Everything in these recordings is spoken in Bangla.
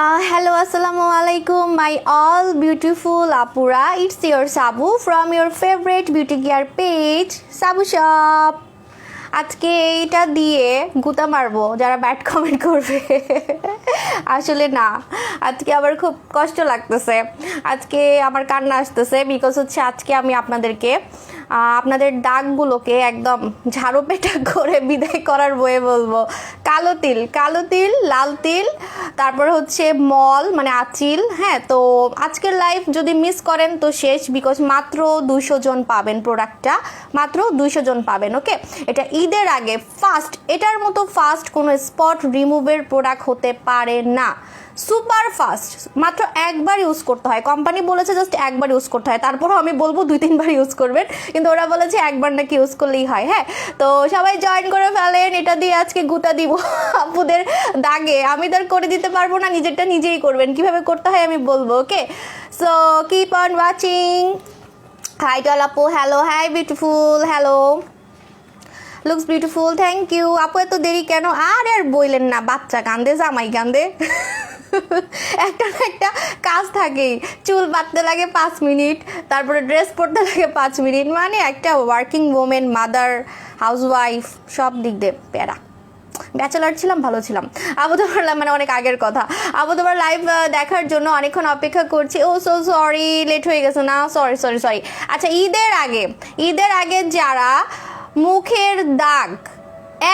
Hello, Assalamualaikum, my all beautiful Apura. It's your Sabu from your favorite beauty gear page, Sabu Shop. আজকে এইটা দিয়ে গুতা মারবো যারা ব্যাড কমেন্ট করবে। আসলে না, আজকে আবার খুব কষ্ট লাগতেছে, আজকে আমার কান্না আসতেছে। বিকজ হচ্ছে আজকে আমি আপনাদেরকে আপনাদের দাগগুলোকে একদম ঝাড়ু পেটা করে বিদায় করার বয়ে বলবো। কালো তিল, লাল তিল, তারপর হচ্ছে মল মানে আচিল। হ্যাঁ, তো আজকের লাইভ যদি মিস করেন তো শেষ। বিকজ মাত্র 200 জন পাবেন প্রোডাক্টটা, মাত্র 200 জন পাবেন। ওকে, এটা ঈদের আগে ফার্স্ট, এটার মতো ফাস্ট কোনো স্পট রিমুভের প্রোডাক্ট হতে পারে না। সুপার ফাস্ট, মাত্র একবার ইউজ করতে হয়। কোম্পানি বলেছে জাস্ট একবার ইউজ করতে হয়, তারপরও আমি বলবো 2-3 বার ইউজ করবেন, কিন্তু ওরা বলেছে একবার নাকি ইউজ করলেই হয়। হ্যাঁ, তো সবাই জয়েন করে ফেলেন, এটা দিয়ে আজকে গুতা দিব আপুদের দাগে। আমি তো আর করে দিতে পারবো না, নিজেরটা নিজেই করবেন। কিভাবে করতে হয় আমি বলবো। Okay, so keep on watching. Hi to all আপু, hello, hi beautiful, hello, looks beautiful, thank you. আপু এত দেরি কেন? আর বইলেন না, বাচ্চা কান্দে, জামাই কান্দে, একটা না একটা কাজ থাকেই। চুল বাঁধতে লাগে 5 মিনিট, তারপরে ড্রেস পরতে লাগে 5 মিনিট। মানে একটা ওয়ার্কিং ওমেন, মাদার, হাউসওয়াইফ, সব দিক দিয়ে প্যারা। ব্যাচেলার ছিলাম, ভালো ছিলাম। আবু তোমার মানে অনেক আগের কথা। আবু তোমার লাইভ দেখার জন্য অনেকক্ষণ অপেক্ষা করছি। ও সো সরি, লেট হয়ে গেছে না? সরি। আচ্ছা, ঈদের আগে যারা মুখের দাগ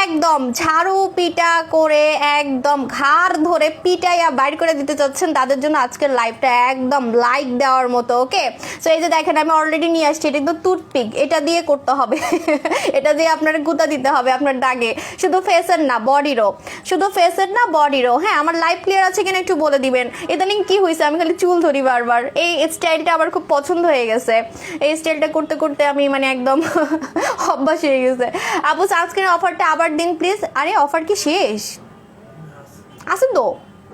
একদম ঝাড়ু পিটা করে একদম ঘাড় ধরে পিটাইয়া বাইর করে দিতে চাচ্ছেন, তাদের জন্য আজকের লাইভটা একদম লাইক দেওয়ার মতো। ওকে, সো এই যে দেখেন আমি অলরেডি নিয়ে আসছি, এটা কিন্তু টুথপিক, এটা দিয়ে করতে হবে। এটা দিয়ে আপনার গুঁতা দিতে হবে আপনার দাগে, শুধু ফেসের না বডিরও। হ্যাঁ, আমার লাইভ ক্লিয়ার আছে কিনা একটু বলে দিবেন। ইদানিং কি হয়েছে, আমি খালি চুল ধরি বারবার। এই স্টাইলটা আমার খুব পছন্দ হয়ে গেছে। এই স্টাইলটা করতে করতে আমি মানে একদম অভ্যাস হয়ে গেছে। আপু সানস্ক্রিন অফারটা আবার দিন প্লিজ। আরে অফার কি শেষ? আছে তো,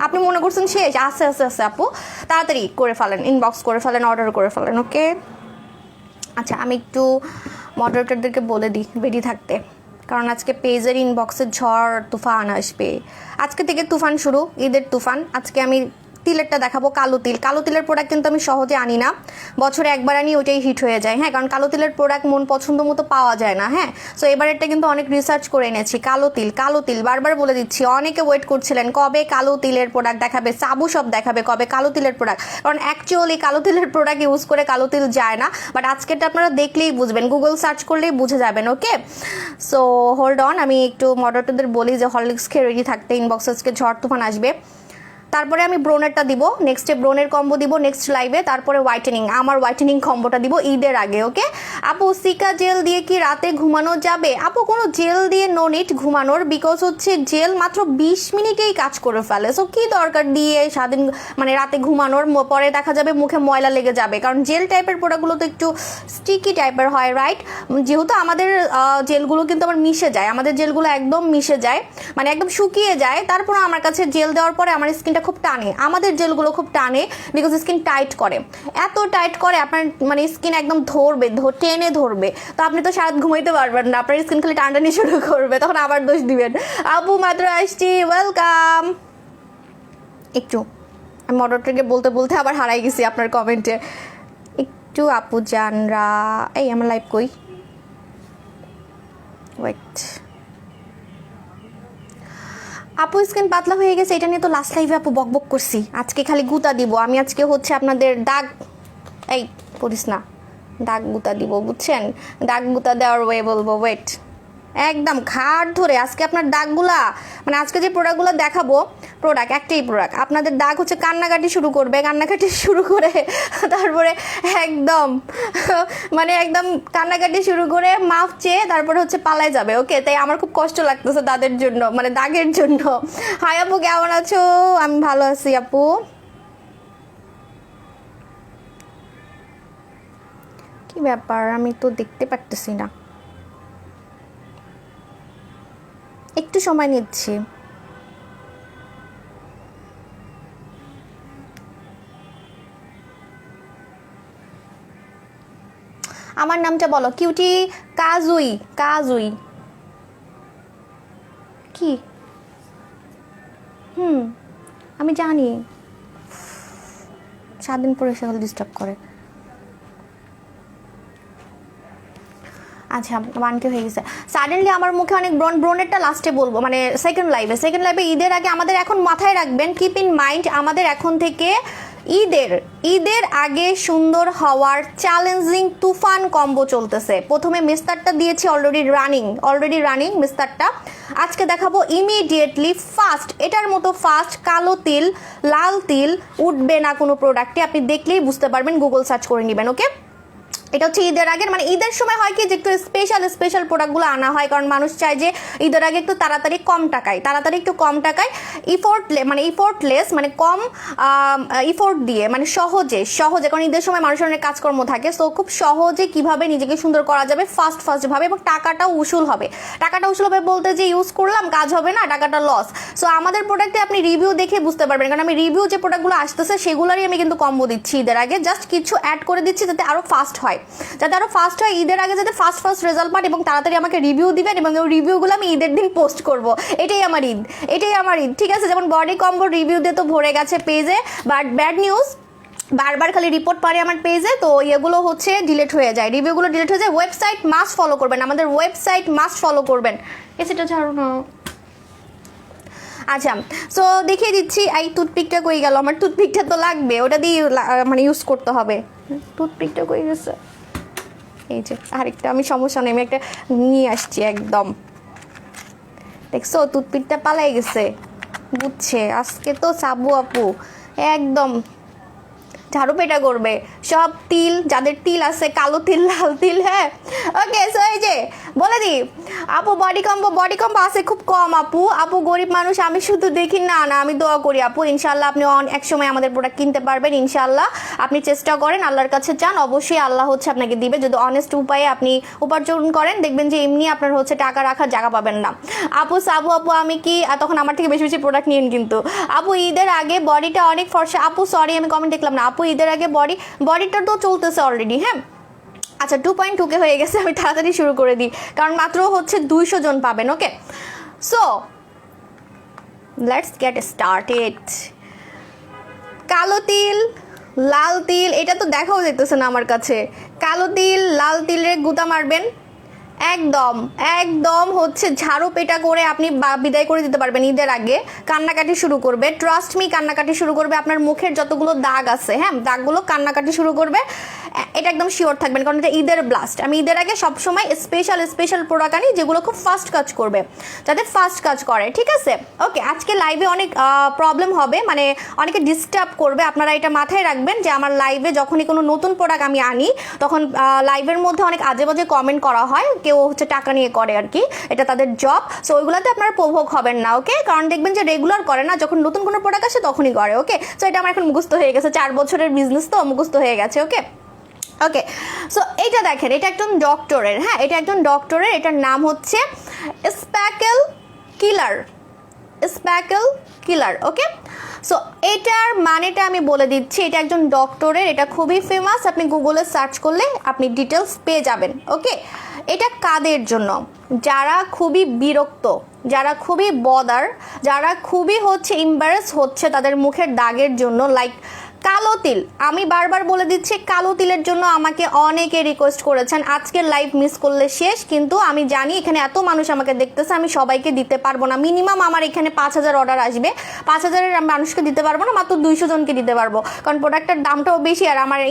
আপনি মনে করছেন শেষ? আছে আপু, তাড়াতাড়ি করে ফেলেন, ইনবক্স করে ফেলেন, অর্ডার করে ফেলেন। ওকে, আচ্ছা আমি একটু মডারেটরদেরকে বলে দিই রেডি থাকতে, কারণ আজকে পেজের ইনবক্সের ঝড় তুফান আসবে। আজকে থেকে তুফান শুরু, ঈদের তুফান। আজকে আমি তিলেরটা দেখাবো, কালো তিলের প্রোডাক্ট কিন্তু আমি সহজে আনি না, বছরে একবার আনি, ওইটাই হিট হয়ে যায়। হ্যাঁ, কারণ কালো তিলের প্রোডাক্ট মন পছন্দ মতো পাওয়া যায় না। হ্যাঁ, সো এবারেরটা কিন্তু অনেক রিসার্চ করে এনেছি। কালো তিল বারবার বলে দিচ্ছি, অনেকে ওয়েট করছিলেন কবে কালো তিলের প্রোডাক্ট দেখাবে, সাবু সব দেখাবে কবে কালো তিলের প্রোডাক্ট। কারণ অ্যাকচুয়ালি কালো তিলের প্রোডাক্ট ইউজ করে কালো তিল যায় না, বাট আজকেরটা আপনারা দেখলেই বুঝবেন, গুগল সার্চ করলেই বুঝে যাবেন। ওকে, সো হোল্ড অন, আমি একটু মডারেটরদের বলি যে হরলিক্স খেয়ে রেডি থাকতে, ইনবক্সেসকে ঝড় তুফান আসবে। তারপরে আমি ব্রোনেরটা দিব, নেক্সটে ব্রোনের কম্বো দিব নেক্সট লাইভে। তারপরে হোয়াইটেনিং, আমার হোয়াইটেনিং কম্বোটা দিব ঈদের আগে। ওকে আপু, সিকা জেল দিয়ে কি রাতে ঘুমানো যাবে? আপু কোনো জেল দিয়ে নো নিড ঘুমানোর, বিকজ হচ্ছে জেল মাত্র 20 মিনিটেই কাজ করে ফেলে। সো কি দরকার দিয়ে সারাদিন মানে রাতে ঘুমানোর? পরে দেখা যাবে মুখে ময়লা লেগে যাবে, কারণ জেল টাইপের প্রোডাক্টগুলো তো একটু স্টিকি টাইপের হয়, রাইট? যেহেতু আমাদের জেলগুলো কিন্তু আবার মিশে যায়, আমাদের জেলগুলো একদম মিশে যায়, মানে একদম শুকিয়ে যায়। তারপর আমার কাছে জেল দেওয়ার পরে আমার স্কিনটা খুব টানে, আমাদের জেলগুলো খুব টানে, বিকজ স্কিন টাইট করে, এত টাইট করে আপনার মানে স্কিন একদম টেনে ধরবে। তো আপনি তো সারাত ঘুমাইতে পারবেন না, আপনার স্কিন খালি টানটানি শুরু করবে, তখন আবার দোষ দিবেন। আপু মাত্র আসছি, ওয়েলকাম। একটু আমি মডারেটরকে বলতে বলতে আবার হারাই গেছি আপনার কমেন্টে। একটু আপু জানরা, এই আমার লাইভ কই, ওয়েট। আপু স্কিন পাতলা হয়ে গেছে, এটা নিয়ে তো লাস্ট লাইভে আপু বকবক করছি। আজকে খালি গুতা দিব আমি, আজকে হচ্ছে আপনাদের দাগ, এই পড়িস না, দাগ গুতা দিব, বুঝছেন? দাগ গুতা দেওয়ার ওয়ে বলবো, ওয়েট। একদম ঘাড় ধরে আজকে আপনার দাগগুলা, মানে আজকে যে প্রোডাক্টগুলো দেখাবো, একটাই প্রোডাক্ট, আপনাদের দাগ হচ্ছে কান্নাকাটি শুরু করে তারপরে একদম মানে একদম কান্নাকাটি শুরু করে মাফ চেয়ে তারপরে হচ্ছে পালায় যাবে। ওকে, তাই আমার খুব কষ্ট লাগতেছে তাদের জন্য, মানে দাগের জন্য। হাই আপু, কেমন আছো? আমি ভালো আছি আপু। কি ব্যাপার, আমি তো দেখতে পারতেছি না, একটু সময় নিচ্ছি। আমার নামটা বলো, কিউটি কাজুই কি? আমি জানি। 7 দিন পরে এসে ডিস্টার্ব করে। আচ্ছা 1K হয়ে গেছে। সাডেনলি আমার মুখে অনেক ব্রণেরটা লাস্টে বলবো, মানে সেকেন্ড লাইভে ঈদের আগে আমাদের এখন মাথায় রাখবেন, কিপ ইন মাইন্ড, আমাদের এখন থেকে ঈদের আগে সুন্দর হওয়ার চ্যালেঞ্জিং তুফান কম্বো চলতেছে। প্রথমে মিস্টারটা দিয়েছি অলরেডি রানিং মিস্টারটা। আজকে দেখাবো ইমিডিয়েটলি ফাস্ট, এটার মতো ফাস্ট কালো তিল লাল তিল উঠবে না কোনো প্রোডাক্টে, আপনি দেখলেই বুঝতে পারবেন, গুগল সার্চ করে নেবেন। ওকে, এটা হচ্ছে ঈদের আগের, মানে ঈদের সময় হয় কি যে একটু স্পেশাল প্রোডাক্টগুলো আনা হয়, কারণ মানুষ চায় যে ঈদের আগে একটু তাড়াতাড়ি একটু কম টাকায় ইফোর্টলেস মানে কম ইফোর্ট দিয়ে, মানে সহজে, কারণ ঈদের সময় মানুষের অনেক কাজকর্ম থাকে, সো খুব সহজে কিভাবে নিজেকে সুন্দর করা যাবে ফাস্ট ভাবে, এবং টাকাটাও উসুল হবে বলতে যে ইউজ করলাম কাজ হবে না, টাকাটা লস। সো আমাদের প্রোডাক্টে আপনি রিভিউ দেখে বুঝতে পারবেন, কারণ আমি রিভিউ যে প্রোডাক্টগুলো আসতেছে সেগুলোরই আমি কিন্তু কম্বো দিচ্ছি ঈদের আগে, জাস্ট কিছু অ্যাড করে দিচ্ছি যাতে আরো ফাস্ট হয়, ঈদের আগে যাতে ফাস্ট রেজাল্ট পান এবং তাড়াতাড়ি আমাকে রিভিউ দিবেন, এবং ওই রিভিউগুলো আমি ঈদের দিন পোস্ট করব। এটাই আমার ঈদ, ঠিক আছে। যেমন বডি কম্বো রিভিউ দিয়ে তো ভরে গেছে পেজে, বাট ব্যাড নিউজ, বারবার খালি রিপোর্ট পারে আমার পেজে, তো এগুলো হচ্ছে ডিলিট হয়ে যায়, রিভিউগুলো ডিলিট হয়ে যায়। ওয়েবসাইট মাস্ট ফলো করবেন, আমাদের ওয়েবসাইট মাস্ট ফলো করবেন। সেটা ছাড়ো না। আচ্ছা, সো দেখিয়ে দিচ্ছি, এই টুথপিকটা কই গেল, আমার টুথপিকটা তো লাগবে, ওটা দিয়ে মানে ইউজ করতে হবে। টুথপিকটা কই গেছে, এই যে আরেকটা, আমি সমস্যা নেই, আমি একটা নিয়ে আসছি একদম, দেখছো টুথপিকটা পালাই গেছে, বুঝছে আজকে তো সাবু আপু একদম ঝাড়ু পেটা করবে সব তিল, যাদের তিল আছে কালো তিল লাল তিল। হ্যাঁ ওকে, সো এই যে বলে দি আপু বডি কম্বো আছে খুব কম আপু গরিব মানুষ, আমি শুধু দেখি না, আমি দোয়া করি আপু, ইনশাল্লাহ আপনি এক সময় আমাদের প্রোডাক্ট কিনতে পারবেন, ইনশাল্লাহ আপনি চেষ্টা করেন, আল্লাহর কাছে চান, অবশ্যই আল্লাহ হচ্ছে আপনাকে দিবে, যদি অনেস্ট উপায়ে আপনি উপার্জন করেন, দেখবেন যে এমনি আপনার হচ্ছে টাকা রাখার জায়গা পাবেন না। সাবু আপু আমি কি, তখন আমার থেকে বেশি প্রোডাক্ট নিন কিন্তু। আপু ঈদের আগে বডিটা অনেক ফর্সা, আপু সরি আমি কমেন্ট দেখলাম না, আপু ঈদের আগে বডিটা তো চলতেছে অলরেডি। হ্যাঁ আচ্ছা 2.2K হয়ে গেছে, আমি তাড়াতাড়ি শুরু করে দিই, কারণ মাত্র হচ্ছে 200 জন পাবেন। ওকে, সো লেটস গেট স্টার্টেড। কালো তিল লাল তিল, এটা তো দেখাও যেতেছে না আমার কাছে, কালো তিল লাল তিলের গুঁতা মারবেন, একদম হচ্ছে ঝাড়ু পেটা করে আপনি বিদায় করে দিতে পারবেন ঈদের আগে। কান্নাকাটি শুরু করবে, ট্রাস্ট মি, কান্নাকাটি শুরু করবে, আপনার মুখের যতগুলো দাগ আছে, হ্যাঁ দাগগুলো কান্নাকাটি শুরু করবে, এটা একদম শিওর থাকবেন, কারণ এটা ঈদের ব্লাস্ট। আমি ঈদের আগে সবসময় স্পেশাল প্রোডাক্ট আনি যেগুলো খুব ফাস্ট কাজ করবে, যাতে ফাস্ট কাজ করে, ঠিক আছে। ওকে, আজকে লাইভে অনেক প্রবলেম হবে, মানে অনেকে ডিস্টার্ব করবে, আপনারা এটা মাথায় রাখবেন যে আমার লাইভে যখনই কোনো নতুন প্রোডাক্ট আমি আনি, তখন লাইভের মধ্যে অনেক আজে বাজে কমেন্ট করা হয়, কেউ হচ্ছে টাকা নিয়ে করে আর কি, এটা তাদের জব, সো ওইগুলোতে আপনারা প্রভোগ হবেন না। ওকে, কারণ দেখবেন যে রেগুলার করে না, যখন নতুন কোনো প্রোডাক্ট আসে তখনই করে। ওকে, সো এটা আমার এখন মুখস্থ হয়ে গেছে, 4 বছরের বিজনেস তো মুখস্থ হয়ে গেছে। ওকে, সো এটা দেখেন, এটা একজন ডক্টরের, হ্যাঁ এটা একজন ডক্টরের, এটার নাম হচ্ছে স্প্যাকেল কিলার। ওকে, সো এটার মানেটা আমি বলে দিচ্ছি, এটা একজন ডক্টরের, এটা খুবই ফেমাস, আপনি গুগলে সার্চ করলে আপনি ডিটেলস পেয়ে যাবেন। ওকে, এটা কাদের জন্য? যারা খুবই বিরক্ত, যারা খুবই বদার, যারা খুবই হচ্ছে ইম্বারেস হচ্ছে তাদের মুখের দাগের জন্য, লাইক কালো তিল। আমি বারবার বলে দিচ্ছি, কালো তিলের জন্য আমাকে অনেকে রিকোয়েস্ট করেছেন, আজকের লাইভ মিস করলে শেষ, কিন্তু আমি জানি এখানে এত মানুষ আমাকে দেখতেছে, আমি সবাইকে দিতে পারবো না, মিনিমাম আমার এখানে 5000 অর্ডার আসবে, 5000-এর মানুষকে দিতে পারবো না, মাত্র 200 জনকে দিতে পারবো, কারণ প্রোডাক্টের দামটাও বেশি, আর আমাকে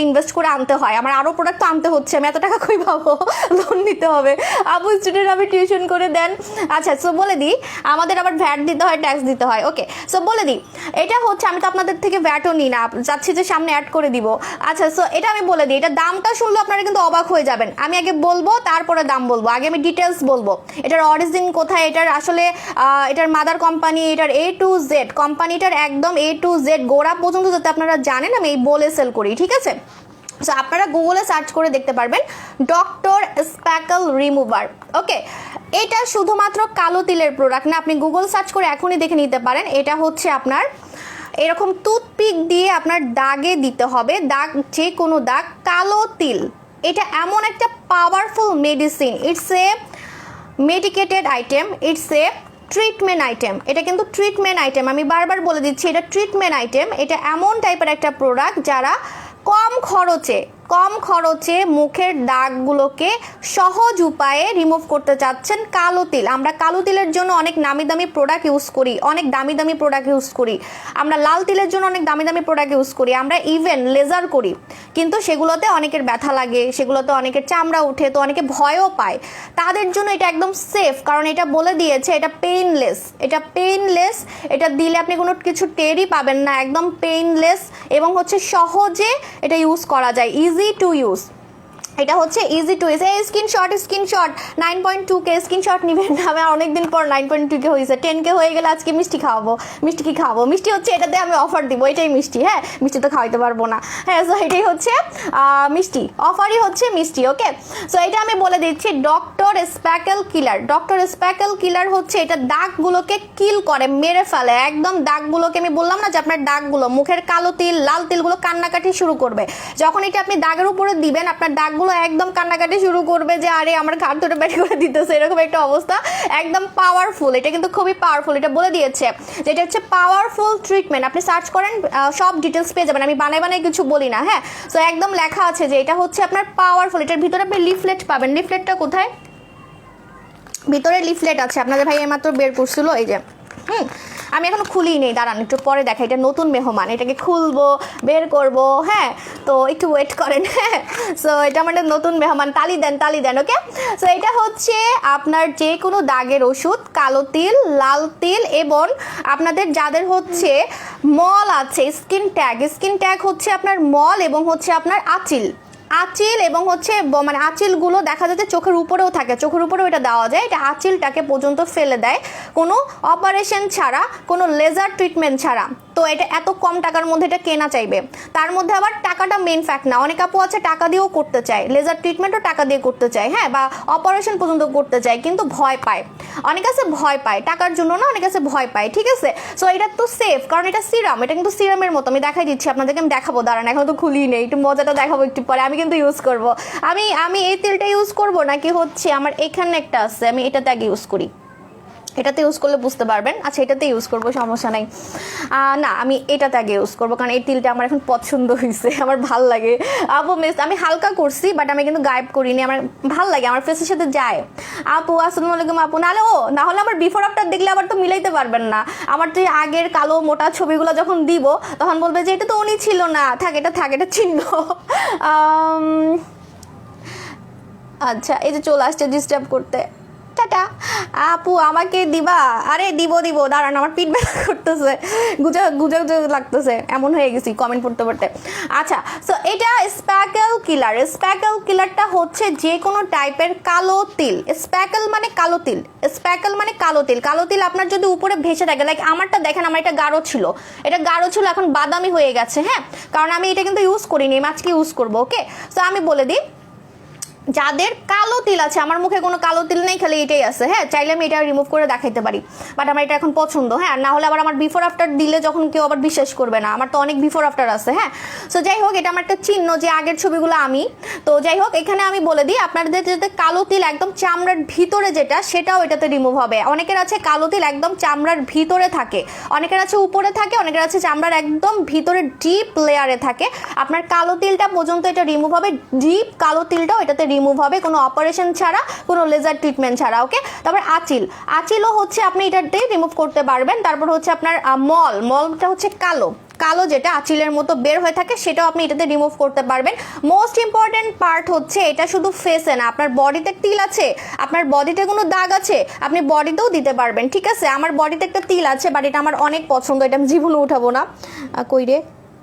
ইনভেস্ট করে আনতে হয়, আমার আরও প্রোডাক্ট তো আনতে হচ্ছে, আমি এত টাকা কই পাবো, লোন নিতে হবে, আপু স্টুডেন্ট আমি টিউশন করে দেন। আচ্ছা, সো বলে দিই, আমাদের আবার ভ্যাট দিতে হয়, ট্যাক্স দিতে হয়। ওকে, সো বলে দিই, এটা হচ্ছে, আমি তো আপনাদের থেকে ভ্যাটও নিই না, যাচ্ছি যে সামনে অ্যাড করে দিব। আচ্ছা, সো এটা আমি বলে দিই, এটা দামটা শুনলে আপনারা কিন্তু অবাক হয়ে যাবেন, আমি আগে বলবো তারপরে দাম বলবো, আগে আমি ডিটেলস বলবো, এটার অরিজিন কোথায়, এটার আসলে এটার মাদার কোম্পানি, এটার A to Z কোম্পানিটার একদম A to Z গোড়া পর্যন্ত যাতে আপনারা জানেন, আমি এই বলে সেল করি, ঠিক আছে। সো আপনারা গুগলে সার্চ করে দেখতে পারবেন ডক্টর স্প্যাকেল রিমুভার। ওকে, এটা শুধুমাত্র কালো তিলের প্রোডাক্ট না, আপনি গুগল সার্চ করে এখনই দেখে নিতে পারেন, এটা হচ্ছে আপনার এরকম টুথপিক দিয়ে আপনার দাগে দিতে হবে, দাগ যে কোনো দাগ, কালো তিল, এটা এমন একটা powerful medicine, it's a medicated item, it's a treatment item, এটা কিন্তু ট্রিটমেন্ট আইটেম, আমি বারবার বলে দিচ্ছি এটা ট্রিটমেন্ট আইটেম। এটা এমন টাইপের একটা প্রোডাক্ট যারা কম খরচে মুখের দাগগুলোকে সহজ উপায়ে রিমুভ করতে চাচ্ছেন। কালো তিল, আমরা কালো তিলের জন্য অনেক নামি দামি প্রোডাক্ট ইউজ করি, আমরা লাল তিলের জন্য অনেক দামি দামি প্রোডাক্ট ইউজ করি, আমরা ইভেন লেজার করি, কিন্তু সেগুলোতে অনেকের ব্যথা লাগে, সেগুলোতে অনেকের চামড়া উঠে, তো অনেকে ভয়ও পায়। তাদের জন্য এটা একদম সেফ, কারণ এটা বলে দিয়েছে এটা পেইনলেস, এটা দিলে আপনি কোনো কিছু টেরই পাবেন না, একদম পেইনলেস এবং হচ্ছে সহজে এটা ইউজ করা যায়, ইজি টু ইউজ। এটা হচ্ছে ইজি টু ইউজ। এই স্ক্রিনশট 9.2K স্ক্রিনশট নেবেন না, আমি অনেকদিন পর 9.2K হয়েছে, 10K হয়ে গেলে আজকে মিষ্টি খাওয়াবো। মিষ্টি হচ্ছে এটাতে আমি অফার দিব, এটাই মিষ্টি, হ্যাঁ মিষ্টি তো খাওয়াইতে পারবো না, হ্যাঁ সো এটাই হচ্ছে মিষ্টি, অফারই হচ্ছে মিষ্টি, ওকে। সো এটা আমি বলে দিচ্ছি ডক্টর স্প্যাকেল কিলার হচ্ছে এটা দাগগুলোকে কিল করে, মেরে ফেলে একদম দাগগুলোকে। আমি বললাম না যে আপনার দাগগুলো, মুখের কালো তিল লাল তিলগুলো কান্নাকাটি শুরু করবে, যখন এটা আপনি দাগের উপরে দিবেন আপনার দাগগুলো একদম কান্নাকাটি শুরু করবে যে আরে আমার ঘাট ধরে ব্যাট করে দিতেছে, এরকম একটা অবস্থা। একদম পাওয়ারফুল, এটা কিন্তু খুবই পাওয়ারফুল, এটা বলে দিয়েছে যে এটা হচ্ছে পাওয়ারফুল ট্রিটমেন্ট। আপনি সার্চ করেন সব ডিটেলস পেয়ে যাবেন, আমি বানাই কিছু বলি না, হ্যাঁ। সো একদম লেখা আছে যে এটা হচ্ছে আপনার পাওয়ারফুল। এটার ভিতরে আপনি লিফলেট পাবেন, লিফলেটটা কোথায়? ভিতরে লিফলেট আছে, আপনাদের ভাই এইমাত্র বের করছিল, এই যে আমি এখনো খুলিই নেই, দাঁড়ান একটু পরে দেখা, এটা নতুন মেহমান, এটাকে খুলবো বের করব, হ্যাঁ তো একটু ওয়েট করেন, হ্যাঁ। সো এটা আমাদের নতুন মেহমান, তালি দেন, ওকে। সো এটা হচ্ছে আপনার যে কোনো দাগের ওষুধ, কালো তিল লাল তিল, এবং আপনাদের যাদের হচ্ছে মল আছে, স্কিন ট্যাগ হচ্ছে আপনার মল এবং হচ্ছে আপনার আঁচিল এবং হচ্ছে মানে আঁচিলগুলো দেখা যাচ্ছে চোখের উপরেও থাকে, চোখের উপরেও এটা দেওয়া যায়, এটা আঁচিলটাকে পর্যন্ত ফেলে দেয় কোনো অপারেশন ছাড়া, কোনো লেজার ট্রিটমেন্ট ছাড়া। তো এটা এত কম টাকার মধ্যে এটা কেনা চাইবে, তার মধ্যে আবার টাকাটা মেন ফ্যাক্ট না, অনেক আপু আছে টাকা দিয়েও করতে চায়, লেজার ট্রিটমেন্টও টাকা দিয়ে করতে চায়, হ্যাঁ, বা অপারেশন পর্যন্ত করতে চায়, কিন্তু ভয় পায়, অনেক কাছে ভয় পায়, টাকার জন্য না, অনেক কাছে ভয় পায়, ঠিক আছে। সো এটা তো সেফ, কারণ এটা সিরাম, এটা কিন্তু সিরামের মতো, আমি দেখাই দিচ্ছি আপনাদেরকে, আমি দেখাবো, দাঁড়ান এখন তো খুলি নেই, একটু মজাটা দেখাবো একটু পরে। আমি কিন্তু ইউজ করবো, আমি এই তেলটা ইউজ করবো নাকি হচ্ছে আমার এখানে একটা আছে, আমি এটাতে আগে ইউজ করি, এটাতে ইউজ করলে বুঝতে পারবেন। আচ্ছা এটাতে ইউজ করবো, সমস্যা নাই, না আমি এটাতে আগে ইউজ করবো, কারণ এই তিলটা আমার এখন পছন্দ হয়েছে, আমার ভাল লাগে। আপু আমি হালকা করছি, বাট আমি কিন্তু গায়েব করিনি, আমার ভাল লাগে, আমার ফেসের সাথে যায়। আপু আসসালামু আলাইকুম আপু, না হলে আমার বিফোর আফটার দেখলে আবার তো মিলাইতে পারবেন না, আমার তো আগের কালো মোটা ছবিগুলো যখন দিব তখন বলবে যে এটা তো উনি ছিল না, এটা চিহ্ন। আচ্ছা এই যে চলে আসছে ডিস্টার্ব করতে, টাটা। আপু আমাকে দিবা? আরে দিব, দাঁড়ান আমার পিঠ ব্যথা করতেছে, গুজা লাগতেছে, এমন হয়ে গেছি কমেন্ট পড়তে। আচ্ছা সো এটা স্প্যাকেল কিলারটা হচ্ছে যে কোনো টাইপের কালো তিল, স্প্যাকেল মানে কালো তিল আপনার যদি উপরে ভেসে থাকে, লাইক আমারটা দেখেন, আমার এটা গাঢ় ছিল, এখন বাদামি হয়ে গেছে, হ্যাঁ, কারণ আমি এটা কিন্তু ইউজ করিনি, আজকে ইউজ করবো, ওকে। সো আমি বলে দিই যাদের কালো তিল আছে, আমার মুখে কোনো কালো তিল নেই, খালি এটাই আছে, হ্যাঁ, চাইলে আমি এটা রিমুভ করে দেখাইতে পারি, বাট আমার এটা এখন পছন্দ, হ্যাঁ, না হলে আবার আমার বিফোর আফটার দিলে যখন কেউ আবার বিশ্বাস করবে না, আমার তো অনেক বিফোর আফটার আছে, হ্যাঁ। সো যাই হোক এটা আমার একটা চিহ্ন যে আগের ছবিগুলো আমি, তো যাই হোক এখানে আমি বলে দিই আপনাদের যাতে কালো তিল একদম চামড়ার ভিতরে যেটা, সেটাও এটাতে রিমুভ হবে। অনেকের আছে কালো তিল একদম চামড়ার ভিতরে থাকে, অনেকের আছে উপরে থাকে, অনেকের আছে চামড়ার একদম ভিতরে ডিপ লেয়ারে থাকে, আপনার কালো তিলটা পর্যন্ত এটা রিমুভ হবে, ডিপ কালো তিলটাও এটাতে রিমুভ হবে, কোনো অপারেশন ছাড়া, কোনো লেজার ট্রিটমেন্ট ছাড়া, ওকে। তারপর আঁচিলও হচ্ছে আপনি এটাতে রিমুভ করতে পারবেন। তারপর হচ্ছে আপনার মলটা হচ্ছে কালো যেটা আঁচিলের মতো বের হয়ে থাকে, সেটাও আপনি এটাতে রিমুভ করতে পারবেন। মোস্ট ইম্পর্টেন্ট পার্ট হচ্ছে এটা শুধু ফেসে না, আপনার বডিতে তিল আছে, আপনার বডিতে কোনো দাগ আছে, আপনি বডিতেও দিতে পারবেন, ঠিক আছে। আমার বডিতে একটা তিল আছে, বাট এটা আমার অনেক পছন্দ, এটা আমি জীবনে উঠাবো না, কই রে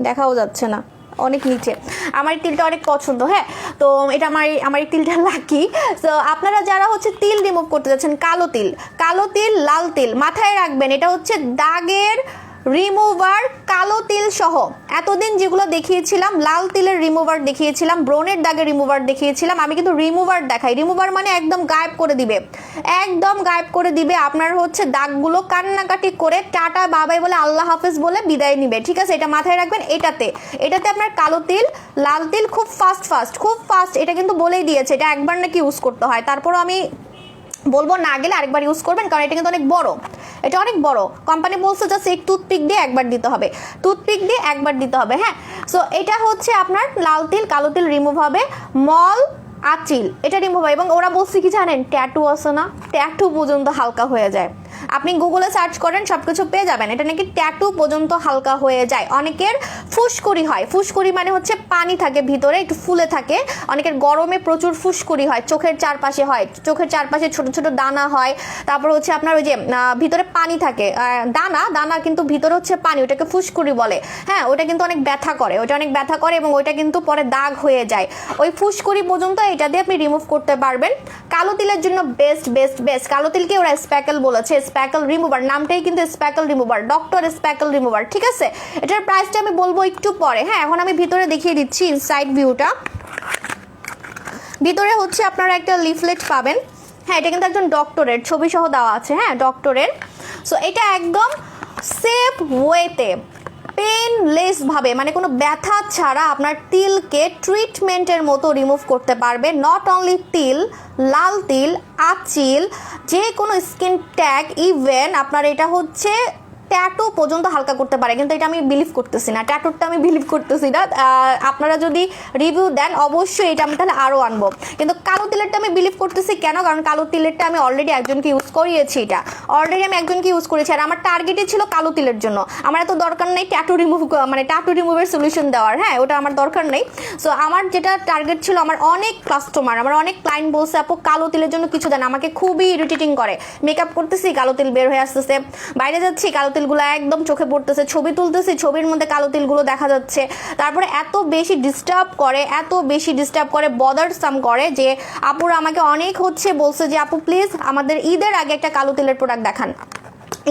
দেখাও যাচ্ছে না, অনেক নিচে, আমার তিলটা অনেক পছন্দ, হ্যাঁ। তো এটা আমার এই তিলটা লাকি। সো আপনারা যারা হচ্ছে তিল রিমুভ করতে যাচ্ছেন, কালো তিল লাল তিল, মাথায় রাখবেন এটা হচ্ছে দাগের রিমুভার, কালো তিল সহ। এতদিন যেগুলো দেখিয়েছিলাম, লাল তিলের রিমুভার দেখিয়েছিলাম, ব্রণের দাগের রিমুভার দেখিয়েছিলাম, আমি কিন্তু রিমুভার দেখাই। রিমুভার মানে একদম গায়েব করে দিবে, আপনার হচ্ছে দাগগুলো কান্নাকাটি করে টাটা বাবাই বলে আল্লাহ হাফেজ বলে বিদায় নিবে, ঠিক আছে। এটা মাথায় রাখবেন। এটাতে আপনার কালো তিল লাল তিল খুব ফাস্ট, এটা কিন্তু বলেই দিয়েছে, এটা একবার নাকি ইউজ করতে হয়। তারপরও আমি বলবো না গেলে আরেকবার ইউজ করবেন, কারণ এটা কিন্তু অনেক বড়, এটা অনেক বড়। কোম্পানি বলছে জাস্ট এই টুথপিক দিয়ে একবার দিতে হবে, টুথপিক দিয়ে একবার দিতে হবে। হ্যাঁ, সো এটা হচ্ছে আপনার লাল তিল কালো তিল রিমুভ হবে, মল আচিল এটা রিমুভ হবে। এবং ওরা বলছে কি জানেন, ট্যাটু আছে না, ট্যাটু পর্যন্ত হালকা হয়ে যায়। আপনি গুগলে সার্চ করেন সব কিছু পেয়ে যাবেন, এটা নাকি ট্যাটু পর্যন্ত হালকা হয়ে যায়। অনেকের ফুসকুড়ি হয়, ফুসকুড়ি মানে হচ্ছে পানি থাকে ভিতরে, একটু ফুলে থাকে। অনেকের গরমে প্রচুর ফুসকুড়ি হয়, চোখের চারপাশে হয়, চোখের চারপাশে ছোট ছোট দানা হয়। তারপর হচ্ছে আপনার ওই যে ভিতরে পানি থাকে, দানা দানা কিন্তু ভিতরে হচ্ছে পানি, ওটাকে ফুসকুড়ি বলে। হ্যাঁ, ওটা কিন্তু অনেক ব্যথা করে, ওটা অনেক ব্যথা করে এবং ওইটা কিন্তু পরে দাগ হয়ে যায়। ওই ফুসকুড়ি পর্যন্ত এটা দিয়ে আপনি রিমুভ করতে পারবেন। কালো তিলের জন্য বেস্ট বেস্ট বেস্ট, কালো তিলকে ওরা স্প্যাকেল বলেছে, স্প্যাকেল রিমুভার, নামটাই কিন্তু স্প্যাকেল রিমুভার, ডক্টর স্প্যাকেল রিমুভার। ঠিক আছে, এটার প্রাইসটা আমি বলবো একটু পরে। হ্যাঁ, এখন আমি ভিতরে দেখিয়ে দিচ্ছি ইনসাইড ভিউটা। ভিতরে হচ্ছে আপনারা একটা লিফলেট পাবেন। হ্যাঁ, এটা কিন্তু একজন ডক্টরের ছবি সহ দেওয়া আছে। হ্যাঁ, ডক্টরের। সো এটা একদম সেফ ওয়েতে, পেনলেস ভাবে, মানে কোনো ব্যথা ছাড়া আপনার তিলকে ট্রিটমেন্টের মতো রিমুভ করতে পারবে। নট অনলি তিল, লাল তিল, আচিল, যে কোনো স্কিন ট্যাগ, ইভেন আপনার এটা হচ্ছে ট্যাটু পর্যন্ত হালকা করতে পারে। কিন্তু এটা আমি বিলিভ করতেছি না, ট্যাটুটা আমি বিলিভ করতেছি না। আপনারা যদি রিভিউ দেন অবশ্যই এটা আমি তাহলে আরও আনবো। কিন্তু কালো তিলেরটা আমি বিলিভ করতেছি কেন, কারণ কালো তিলেরটা আমি অলরেডি একজনকে ইউজ করিয়েছি, এটা অলরেডি আমি একজনকে ইউজ করেছি। আর আমার টার্গেটই ছিল কালো তিলের জন্য, আমার এত দরকার নেই ট্যাটু রিমুভ, মানে ট্যাটু রিমুভের সলিউশন দেওয়ার। হ্যাঁ, ওটা আমার দরকার নেই। সো আমার যেটা টার্গেট ছিল, আমার অনেক কাস্টমার, আমার অনেক ক্লায়েন্ট বলছে আপু কালো তিলের জন্য কিছু দেন, আমাকে খুবই ইরিটেটিং করে। মেকআপ করতেছি কালো তিল বের হয়ে আসতেছে, বাইরে যাচ্ছি কালো তিলগুলো একদম চোখে পড়তেছে, ছবি তুলতেছি ছবির মধ্যে কালো তিলগুলো দেখা যাচ্ছে। তারপরে এত বেশি ডিস্টার্ব করে, এত বেশি ডিস্টার্ব করে, বদারসাম করে যে আপুরা আমাকে অনেক হচ্ছে বলছে যে আপু প্লিজ আমাদের ঈদের আগে একটা কালো তিলের প্রোডাক্ট দেখান,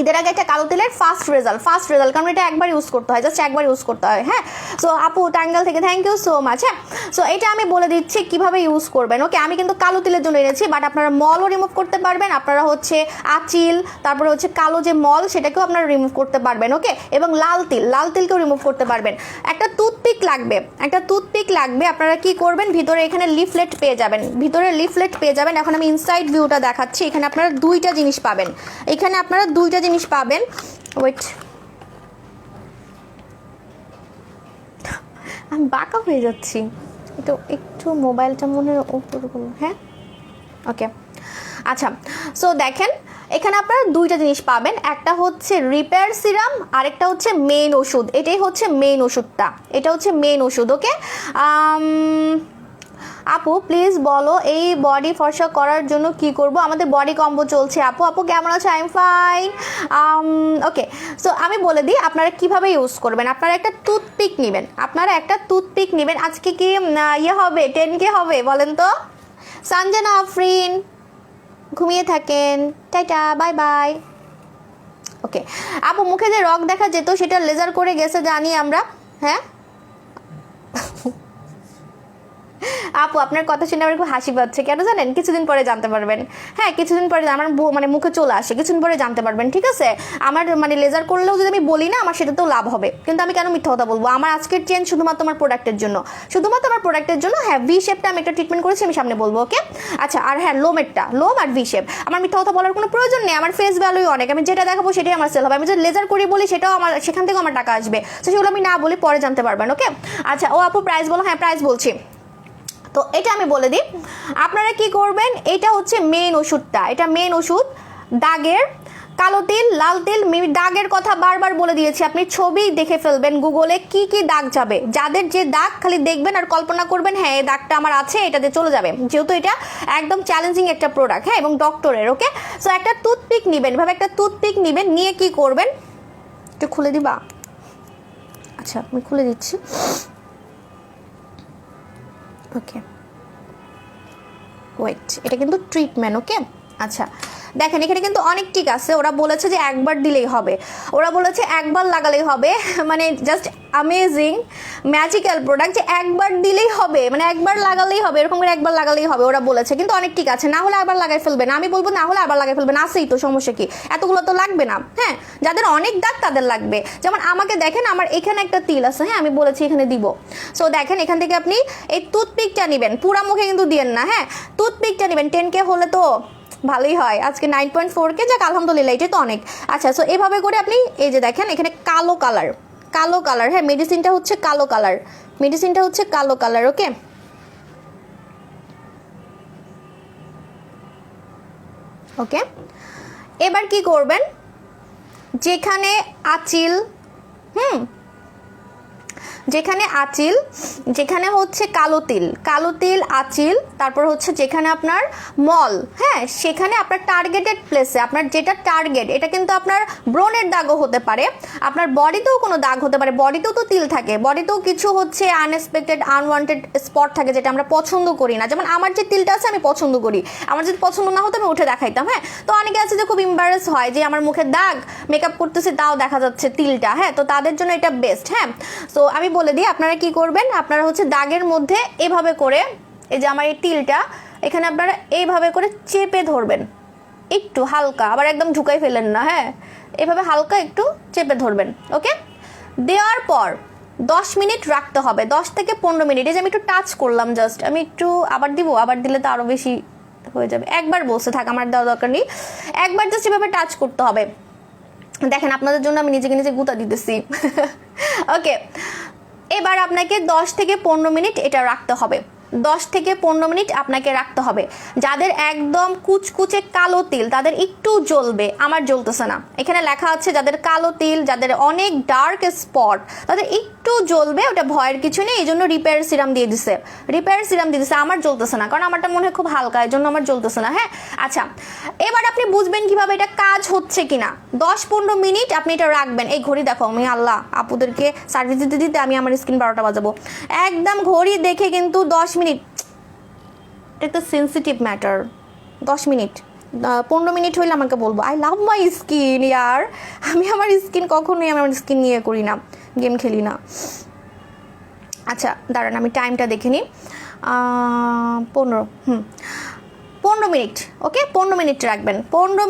ঈদের আগে একটা কালো তিলের ফার্স্ট রেজাল্ট, কারণ এটা একবার ইউজ করতে হয়, জাস্ট একবার ইউজ করতে হয়। হ্যাঁ, সো আপু টাঙ্গাইল থেকে থ্যাংক ইউ সো মাচ। হ্যাঁ, সো এটা আমি বলে দিচ্ছি কিভাবে ইউজ করবেন। ওকে, আমি কিন্তু কালো তিলের জন্য এনেছি, বাট আপনারা মলও রিমুভ করতে পারবেন, আপনারা হচ্ছে আচিল, তারপরে হচ্ছে কালো যে মল সেটাকেও আপনারা রিমুভ করতে পারবেন। ওকে, এবং লাল তিলকেও রিমুভ করতে পারবেন। একটা টুথপিক লাগবে, আপনারা কি করবেন, ভিতরে এখানে লিফলেট পেয়ে যাবেন, ভিতরে লিফলেট পেয়ে যাবেন। এখন আমি ইনসাইড ভিউটা দেখাচ্ছি। এখানে আপনারা দুইটা জিনিস পাবেন, ওয়েট, আমি বাঁকা হয়ে যাচ্ছি, একটু মোবাইলটা মনে উপর। হ্যাঁ, ওকে, আচ্ছা। সো দেখেন এখানে আপনারা দুইটা জিনিস পাবেন, একটা হচ্ছে রিপেয়ার সিরাম, আরেকটা হচ্ছে মেইন ওষুধ। এটাই হচ্ছে মেইন ওষুধটা, এটা হচ্ছে মেইন ওষুধ। ওকে, আপু প্লিজ বলো এই বডি ফর্সা করার জন্য কি করব, আমাদের বডি কম্বো চলছে। আপু কেমন আছে? I am fine. Okay, so আমি বলে দিই আপনারা কিভাবে ইউজ করবেন। আপনারা একটা টুথপিক নেবেন। আজকে কি হবে 10K হবে বলেন তো? সঞ্জনা আফরিন ঘুমিয়ে থাকেন, টাটা, বাই বাই। ওকে, আপু মুখে যে রক দেখা যেত সেটা লেজার করে গেছে জানি আমরা। হ্যাঁ আপু আপনার কথা শুনে আমার খুব হাসি পাচ্ছে, কেন জানেন? কিছুদিন পরে জানতে পারবেন। হ্যাঁ, কিছুদিন পরে আমার মানে মুখে চলে আসে, কিছুদিন পরে জানতে পারবেন। ঠিক আছে, আমার মানে লেজার করলেও যদি আমি বলি না, আমার সেটাতেও লাভ হবে। কিন্তু আমি কেন মিথ্যা কথা বলবো? আমার আজকের চেঞ্জ শুধুমাত্র আমার প্রোডাক্টের জন্য। হ্যাঁ, ভি শেপটা আমি একটা ট্রিটমেন্ট করেছি, আমি সামনে বলবো। ওকে, আচ্ছা। আর হ্যাঁ, লোম আর ভি শেপ, আমার মিথ্যা কথা বলার কোনো প্রয়োজন নেই। আমার ফেস ভ্যালুই অনেক, আমি যেটা দেখাবো সেটাই আমার সেল হবে। আমি যদি লেজার করি বলি সেটাও আমার, সেখান থেকেও আমার টাকা আসবে। তো সেগুলো আমি না বলি, পরে জানতে পারবেন। ওকে, আচ্ছা। ও আপু প্রাইস বলো। হ্যাঁ, প্রাইস বলছি। তো এটা আমি বলে দিই, আপনারা কি করবেন, এটা হচ্ছে মেন ওষুধটা, এটা মেন ওষুধ দাগের। কালো তিল, লাল তিল, দাগের কথা বারবার বলে দিয়েছি, আপনি ছবি দেখে ফেলবেন গুগলে কি কি দাগ যাবে। যাদের যে দাগ খালি দেখবেন আর কল্পনা করবেন হ্যাঁ এই দাগটা আমার আছে, এটাতে চলে যাবে, যেহেতু এটা একদম চ্যালেঞ্জিং একটা প্রোডাক্ট। হ্যাঁ, এবং ডক্টরের। ওকে, সো একটা টুথপিক নেবেন, এভাবে একটা টুথপিক নেবেন, নিয়ে কি করবেন, একটু খুলে দিবা? আচ্ছা, আমি খুলে দিচ্ছি। ওকে, ওয়েট, এটা কিন্তু ট্রিটমেন্ট। ওকে, আচ্ছা দেখেন এখানে কিন্তু অনেক টিক আছে। ওরা বলেছে যে একবার দিলেই হবে, ওরা বলেছে একবার লাগালেই হবে। মানে জাস্ট অ্যামেজিং ম্যাজিক্যাল প্রোডাক্ট, যে একবার দিলেই হবে, মানে একবার লাগালেই হবে, এরকম করে একবার লাগালেই হবে ওরা বলেছে। কিন্তু অনেক টিক আছে, না হলে আবার লাগাই ফেলবেন। আমি বলবো না হলে আবার লাগাই ফেলবেন, আসেই তো, সমস্যা কি? এতগুলো তো লাগবে না। হ্যাঁ, যাদের অনেক দাগ তাদের লাগবে। যেমন আমাকে দেখেন, আমার এখানে একটা তিল আছে। হ্যাঁ, আমি বলেছি এখানে দিব। সো দেখেন এখান থেকে আপনি এই টুথপিকটা নেবেন, পুরা মুখে কিন্তু দিয়েন না। হ্যাঁ, টুথপিকটা নেবেন। 10K হলে তো ভালোই হয় আজকে 9.4K, যাক আলহামদুলিল্লাহ, এটাই তো অনেক। আচ্ছা, সো এভাবে করে আপনি এই যে দেখেন এখানে কালো কালার, হ্যাঁ মেডিসিনটা হচ্ছে কালো কালার, ওকে। ওকে, এবার কি করবেন, যেখানে আঁচিল যেখানে হচ্ছে কালো তিল আঁচিল, তারপর হচ্ছে যেখানে আপনার মল, হ্যাঁ সেখানে আপনার টার্গেটেড প্লেসে আপনার যেটা টার্গেট, এটা কিন্তু আপনার ব্রণের দাগও হতে পারে, আপনার বডিতেও কোনো দাগ হতে পারে, বডিতেও তো তিল থাকে, বডিতেও কিছু হচ্ছে আনএক্সপেক্টেড আনওয়ান্টেড স্পট থাকে যেটা আমরা পছন্দ করি না। যেমন আমার যে তিলটা আছে আমি পছন্দ করি, আমার যদি পছন্দ না হতো আমি উঠে দেখাইতাম, হ্যাঁ। তো অনেকে আছে যে খুব এম্বারেস হয় যে আমার মুখে দাগ, মেকআপ করতেছে তাও দেখা যাচ্ছে তিলটা, হ্যাঁ, তো তাদের জন্য এটা বেস্ট, হ্যাঁ। সো আমি বলে দিই আপনারা কি করবেন, আপনারা হচ্ছে দাগের মধ্যে এভাবে করে, এই যে আমার এই তিলটা এখানে আপনারা এইভাবে করে চেপে ধরবেন, একটু হালকা, আবার একদম ঢুকাই ফেলেন না, হ্যাঁ, এভাবে হালকা একটু চেপে ধরবেন, ওকে। দেওয়ার পর 10 মিনিট রাখতে হবে, 10 থেকে 15 মিনিট। এই যে আমি একটু টাচ করলাম জাস্ট, আমি একটু আবার দিব, আবার দিলে তো আরও বেশি হয়ে যাবে, একবার বসে থাক, আমার দেওয়া দরকার নেই, একবার জাস্ট এভাবে টাচ করতে হবে। দেখেন আপনাদের জন্য আমি নিজে গুতা দিতেছি ওকে, এবার আপনাকে 10 থেকে 15 মিনিট এটা রাখতে হবে, 10 থেকে 15 মিনিট আপনাকে রাখতে হবে। যাদের একদম কুচকুচে কালো তিল তাদের একটু জ্বলবে, আমার জ্বলতেছে না, এখানে লেখা আছে যাদের কালো তিল, যাদের অনেক ডার্ক স্পট তাদের একটু জ্বলবে, ওটা ভয়ের কিছু নেই, এই জন্য রিপেয়ার সিরাম দিয়ে দিছে, আমার জ্বলতেছে না, কারণ আমারটা মনে হয় খুব হালকা, এই জন্য আমার জ্বলতেছে না, হ্যাঁ। আচ্ছা, এবার আপনি বুঝবেন কিভাবে এটা কাজ হচ্ছে কিনা, 10-15 মিনিট আপনি এটা রাখবেন। এই ঘড়ি দেখো, আমি আল্লাহ আপুদেরকে সার্ভিস দিতে আমি আমার স্কিন 12টা বাজাবো, একদম ঘড়ি দেখে কিন্তু 10 মিনিট, এটা সেন্সিটিভ ম্যাটার, 10 মিনিট 15 মিনিট হইলে আমাকে বলবো। আই লাভ মাই স্কিন ইয়ার, আমি আমার স্কিন কখনোই আমার স্কিন নিয়ে করি না, গেম খেলি না। আচ্ছা দাঁড়ান আমি টাইমটা দেখে নিই, 15 মিনিট, ওকে 15 মিনিট রাখবেন, 15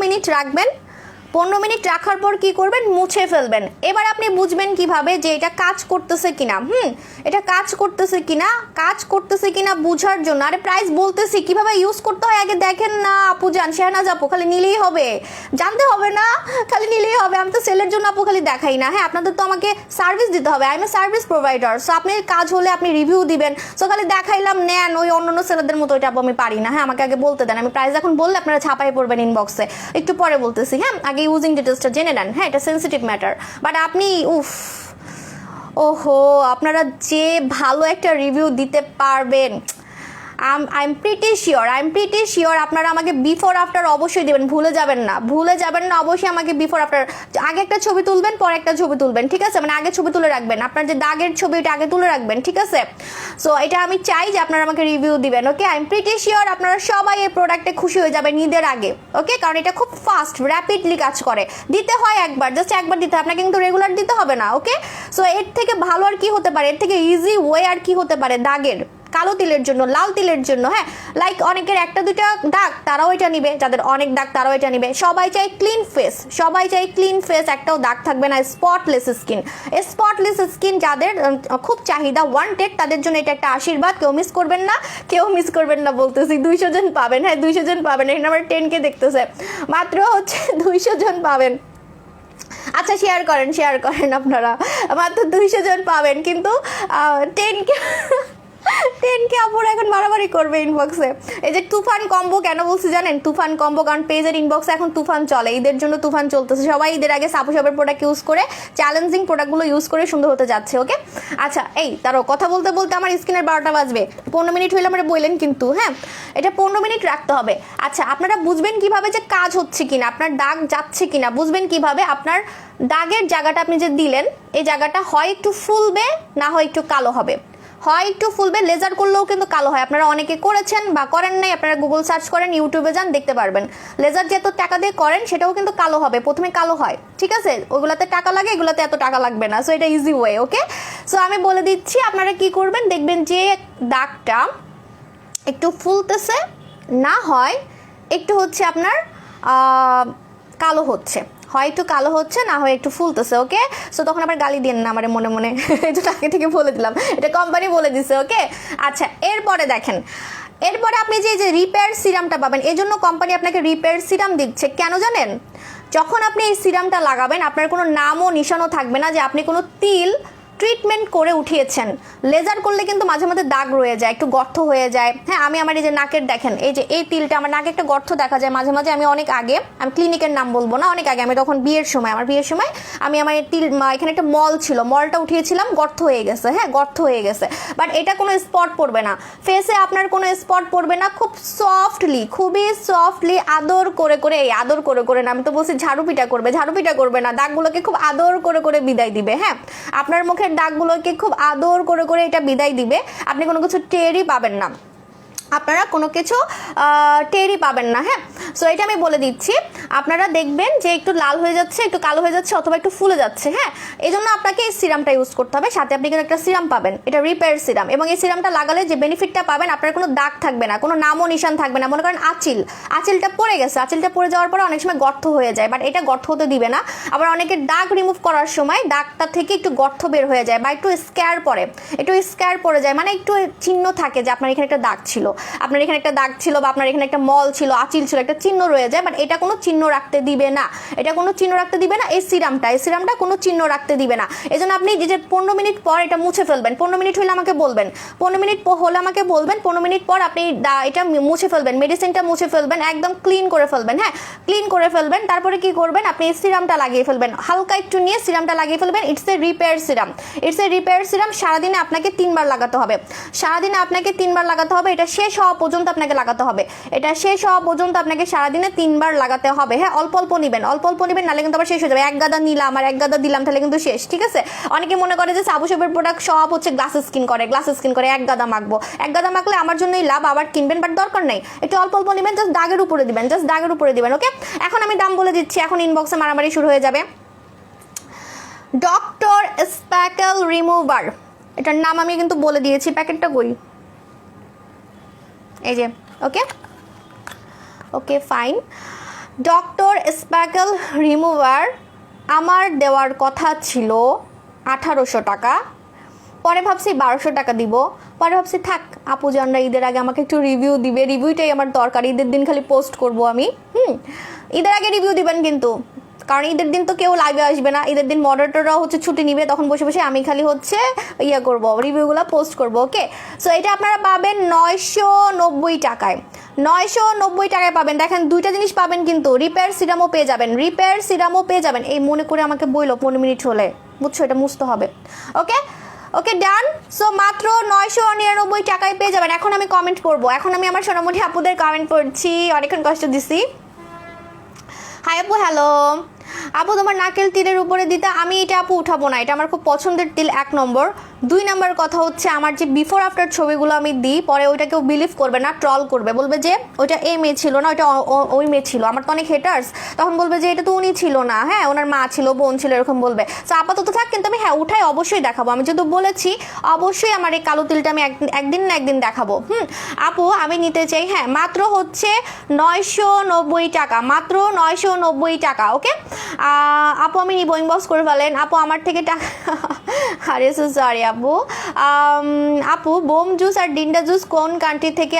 মিনিট রাখার পর কি করবেন, মুছে ফেলবেন। এবার আপনি বুঝবেন কিভাবে যে এটা কাজ করতেছে কিনা, এটা কাজ করতেছে কিনা বুঝার জন্য, আরে প্রাইস বলতেছি কিভাবে ইউজ করতে হয় আগে দেখেন না আপু জান, শেহনাজ আপু, খালি নিলেই হবে, জানতে হবে না, খালি নিলেই হবে। আমি তো সেলের জন্য আপু খালি দেখাই না, হ্যাঁ আপনাদের তো আমাকে সার্ভিস দিতে হবে, I M a service provider, so আপনি কাজ হলে আপনি রিভিউ দিবেন, সো খালি দেখাইলাম নেন, ওই অন্যান্য সেলারদের মতো ওইটা আপু আমি পারি না, হ্যাঁ আমাকে আগে বলতে দেন, আমি প্রাইস এখন বললে আপনারা ছাপাই পড়বেন ইনবক্সে, একটু পরে বলতেছি, হ্যাঁ আগে ইউজিং ডিটেলসটা জেনে নেন, হ্যাঁ এটা সেন্সিটিভ ম্যাটার। বাট আপনি ওহো আপনারা যে ভালো একটা রিভিউ দিতে পারবেন, আই এম প্রিটি শিওর আপনারা আমাকে বিফোর আফটার অবশ্যই দেবেন, ভুলে যাবেন না অবশ্যই আমাকে বিফোর আফটার, আগে একটা ছবি তুলবেন, পরে একটা ছবি তুলবেন, ঠিক আছে, মানে আগে ছবি তুলে রাখবেন, আপনার যে দাগের ছবি এটা আগে তুলে রাখবেন, ঠিক আছে। সো এটা আমি চাই যে আপনারা আমাকে রিভিউ দিবেন, ওকে। আই এম প্রিটি শিওর আপনারা সবাই এই প্রোডাক্টে খুশি হয়ে যাবেন ঈদের আগে, ওকে, কারণ এটা খুব ফাস্ট র্যাপিডলি কাজ করে, দিতে হয় একবার, জাস্ট একবার দিতে হয়, আপনাকে কিন্তু রেগুলার দিতে হবে না, ওকে। সো এর থেকে ভালো আর কি হতে পারে, এর থেকে ইজি ওয়ে আর কি হতে পারে দাগের, কালো তিলের জন্য, লাল তিলের জন্য, হ্যাঁ লাইক অনেকের একটা দুইটা দাগ তারাও এটা নিবে, যাদের অনেক দাগ তারাও এটা নিবে, সবাই চাই ক্লিন ফেস, একটাও দাগ থাকবে না, স্পটলেস স্কিন যাদের খুব চাহিদা, ওয়ান্টেড, তাদের জন্য এটা একটা আশীর্বাদ, কেউ মিস করবেন না বলতেছি, 200 জন পাবেন, হ্যাঁ 200 জন পাবেন, এখানে আমার 10K দেখতেছে, মাত্র হচ্ছে 200 জন পাবেন। আচ্ছা শেয়ার করেন আপনারা, মাত্র 200 জন পাবেন, কিন্তু 10K আপুরা এখন মারামারি করবে ইনবক্সে। এই যে তুফান কম্বো কেন বলছি জানেন, তুফান কম্বো কারণ পেজের ইনবক্সে এখন তুফান চলে, ঈদের জন্য তুফান চলতেছে, সবাই ঈদের আগে সাপু শপের প্রোডাক্ট ইউজ করে, চ্যালেঞ্জিং প্রোডাক্টগুলো ইউজ করে সুন্দর হতে যাচ্ছে, ওকে। আচ্ছা এই তারও কথা বলতে আমার স্কিনের 12টা বাজবে, 15 মিনিট হইলে আমরা বললেন কিন্তু, হ্যাঁ এটা 15 মিনিট রাখতে হবে। আচ্ছা আপনারা বুঝবেন কিভাবে যে কাজ হচ্ছে কিনা, আপনার দাগ যাচ্ছে কিনা বুঝবেন কিভাবে, আপনার দাগের জায়গাটা আপনি যে দিলেন এই জায়গাটা হয় একটু ফুলবে, না হয় একটু কালো হবে, লেজার করলেও কিন্তু কালো হয়, আপনারা অনেকে করেছেন বা করেন নাই, আপনারা গুগল সার্চ করেন, ইউটিউবে যান দেখতে পারবেন, লেজার যে এত টাকা দিয়ে করেন সেটাও কিন্তু কালো হবে, প্রথমে কালো হয়, ঠিক আছে, ওইগুলাতে টাকা লাগে, এগুলাতে এত টাকা লাগবে না, সো এটা ইজি ওয়ে, ওকে। সো আমি বলে দিচ্ছি আপনারা কি করবেন, দেখবেন যে দাগটা একটু ফুলতেছে, না হয় একটু হচ্ছে আপনার কালো হচ্ছে, হয় একটু কালো হচ্ছে, না হয় একটু ফুলতেছে, ওকে। সো তখন আবার গালি দিন না আমার মনে এটা আগে থেকে বলে দিলাম, এটা কোম্পানি বলে দিছে, ওকে। আচ্ছা এরপরে দেখেন, এরপরে আপনি যে রিপেয়ার সিরামটা পাবেন, এই জন্য কোম্পানি আপনাকে রিপেয়ার সিরাম দিচ্ছে। কেন জানেন? যখন আপনি এই সিরামটা লাগাবেন আপনার কোনো নামও নিশানও থাকবে না যে আপনি কোনো তিল ট্রিটমেন্ট করে উঠিয়েছেন। লেজার করলে কিন্তু মাঝে মাঝে দাগ রয়ে যায়, একটু গর্ত হয়ে যায়। হ্যাঁ, আমি আমার এই যে নাকের দেখেন, এই যে এই তিলটা আমার নাকে একটা গর্ত দেখা যায় মাঝে মাঝে। আমি অনেক আগে, আমি ক্লিনিকের নাম বলবো না, অনেক আগে আমি তখন আমার বিয়ের সময় আমি আমার তিল এখানে একটা মল ছিল, মলটা উঠিয়েছিলাম, গর্ত হয়ে গেছে। হ্যাঁ, গর্ত হয়ে গেছে, বাট এটা কোনো স্পট পড়বে না ফেসে, আপনার কোনো স্পট পড়বে না। খুব সফটলি, খুবই সফটলি আদর করে করে, এই আদর করে করে না, আমি তো বলছি ঝাড়ুপিটা করবে না, দাগগুলোকে খুব আদর করে করে বিদায় দিবে। হ্যাঁ, আপনার মুখের দাগগুলোকে খুব আদর করে করে এটা বিদায় দিবে। আপনি কোনো কিছু টেরই পাবেন না, আপনারা কোনো কিছু টেরই পাবেন না। হ্যাঁ, সো এটা আমি বলে দিচ্ছি। আপনারা দেখবেন যে একটু লাল হয়ে যাচ্ছে, একটু কালো হয়ে যাচ্ছে, অথবা একটু ফুলে যাচ্ছে। হ্যাঁ, এই জন্য আপনাকে এই সিরামটা ইউজ করতে হবে। সাথে আপনি কিন্তু একটা সিরাম পাবেন, এটা রিপেয়ার সিরাম, এবং এই সিরামটা লাগালে যে বেনিফিটটা পাবেন, আপনার কোনো দাগ থাকবে না, কোনো নামও নিশান থাকবে না। মনে করেন আঁচিলটা পড়ে গেছে, আঁচিলটা পড়ে যাওয়ার পরে অনেক সময় গর্ত হয়ে যায়, বাট এটা গর্ত হতে দিবে না। আবার অনেকের দাগ রিমুভ করার সময় দাগটা থেকে একটু গর্ত বের হয়ে যায়, বা একটু স্ক্যার পড়ে যায়, মানে একটু চিহ্ন থাকে যে আপনার এখানে একটা দাগ ছিল, আপনার এখানে একটা দাগ ছিল, বা আপনার এখানে একটা মল ছিল, আঁচিল ছিল, একটা চিহ্ন রয়ে যায়। বাট এটা কোনো চিহ্ন রাখতে দিবে না, এই সিরামটা কোনো চিহ্ন রাখতে দিবে না। এই জন্য আপনি যে 15 মিনিট পর এটা মুছে ফেলবেন, 15 মিনিট হলে আমাকে বলবেন, 15 মিনিট হলে আমাকে বলবেন, 15 মিনিট পর আপনি এটা মুছে ফেলবেন, মেডিসিনটা মুছে ফেলবেন, একদম ক্লিন করে ফেলবেন। হ্যাঁ, ক্লিন করে ফেলবেন। তারপরে কি করবেন, আপনি এই সিরামটা লাগিয়ে ফেলবেন, হালকা একটু নিয়ে সিরামটা লাগিয়ে ফেলবেন। It's a repair serum. সারাদিনে আপনাকে 3 বার লাগাতে হবে, এটা শেষ হওয়া পর্যন্ত আপনাকে লাগাতে হবে, সারাদিনে 3 বার লাগাতে হবে। হ্যাঁ, অল্প অল্প নেবেন, নাহলে কিন্তু আবার শেষ হয়ে যাবে। এক গাদা নিলাম আর এক গাদা দিলাম, তাহলে কিন্তু শেষ। ঠিক আছে, অনেকে মনে করে যে সাবু শপের প্রোডাক্ট সব হচ্ছে গ্লাস স্কিন করে এক গাদা মাখলে আমার জন্যই লাভ, আবার কিনবেন, বাট দরকার নেই। একটু অল্প অল্প নেবেন, জাস্ট দাগের উপরে দিবেন। ওকে, এখন আমি দাম বলে দিচ্ছি, এখন ইনবক্সে মারামারি শুরু হয়ে যাবে। ডক্টর স্প্যাকেল রিমুভার, এটার নাম আমি কিন্তু বলে দিয়েছি, প্যাকেটটা কই, এই যে। Okay fine. ডক্টর স্প্যাকেল রিমুভার আমার দেওয়ার কথা ছিল 1800 টাকা, পরে ভাবছি 1200 টাকা দিব, পরে ভাবছি থাক, আপু জানরা ঈদের আগে আমাকে একটু রিভিউ দিবে, রিভিউটাই আমার দরকার, ঈদের দিন খালি পোস্ট করব আমি। ঈদের আগে রিভিউ দিবেন কিন্তু, কারণ ঈদের দিন তো কেউ লাইভে আসবে না, ঈদের দিন মডারেটররাও হচ্ছে ছুটি নিবে, তখন বসে বসে আমি খালি হচ্ছে করব, রিভিউগুলো পোস্ট করব। ওকে, সো এটা আপনারা পাবেন 990 টাকায়, 990 টাকায় পাবেন। দেখেন, দুইটা জিনিস পাবেন কিন্তু, রিপেয়ার সিরামও পেয়ে যাবেন। এই মনে করে আমাকে বইলো 15 মিনিট হলে, বুঝছো, এটা মুছতে হবে। ওকে ডান। সো মাত্র 999 টাকায় পেয়ে যাবেন। এখন আমি কমেন্ট করব, এখন আমি আমার সোনামুখী আপুদের কমেন্ট পড়ছি, অনেকক্ষণ কষ্ট দিছি। হাই আপু, হ্যালো আপু, তোমার নাকেল তিলের উপরে দিতে, আমি এটা আপু উঠাবো না, এটা আমার খুব পছন্দের তিল, 1 নম্বর। 2 নম্বর কথা হচ্ছে, আমার যে বিফোর আফটার ছবিগুলো আমি দিই, পরে ওইটা কেউ বিলিভ করবে না, ট্রল করবে, বলবে যে ওইটা এই মেয়ে ছিল না, ওইটা ওই মেয়ে ছিল। আমার তো অনেক হেটার্স, তখন বলবে যে এটা তো উনি ছিল না, হ্যাঁ ওনার মা ছিল, বোন ছিল, এরকম বলবে। তো আপাতত থাক, কিন্তু আমি উঠাই অবশ্যই দেখাবো, আমি যেহেতু বলেছি অবশ্যই আমার এই কালো তিলটা আমি একদিন না একদিন দেখাবো। আপু আমি নিতে চাই, হ্যাঁ মাত্র হচ্ছে 990 টাকা, মাত্র 990 টাকা। ওকে আপু, আমি নিবো, ইনবক্স করে ফেলেন আপু, আমার থেকে টাকা। আরে সো সরি আপু, বোম জুস আর ডিন্ডা জুস কোন কান্ট্রি থেকে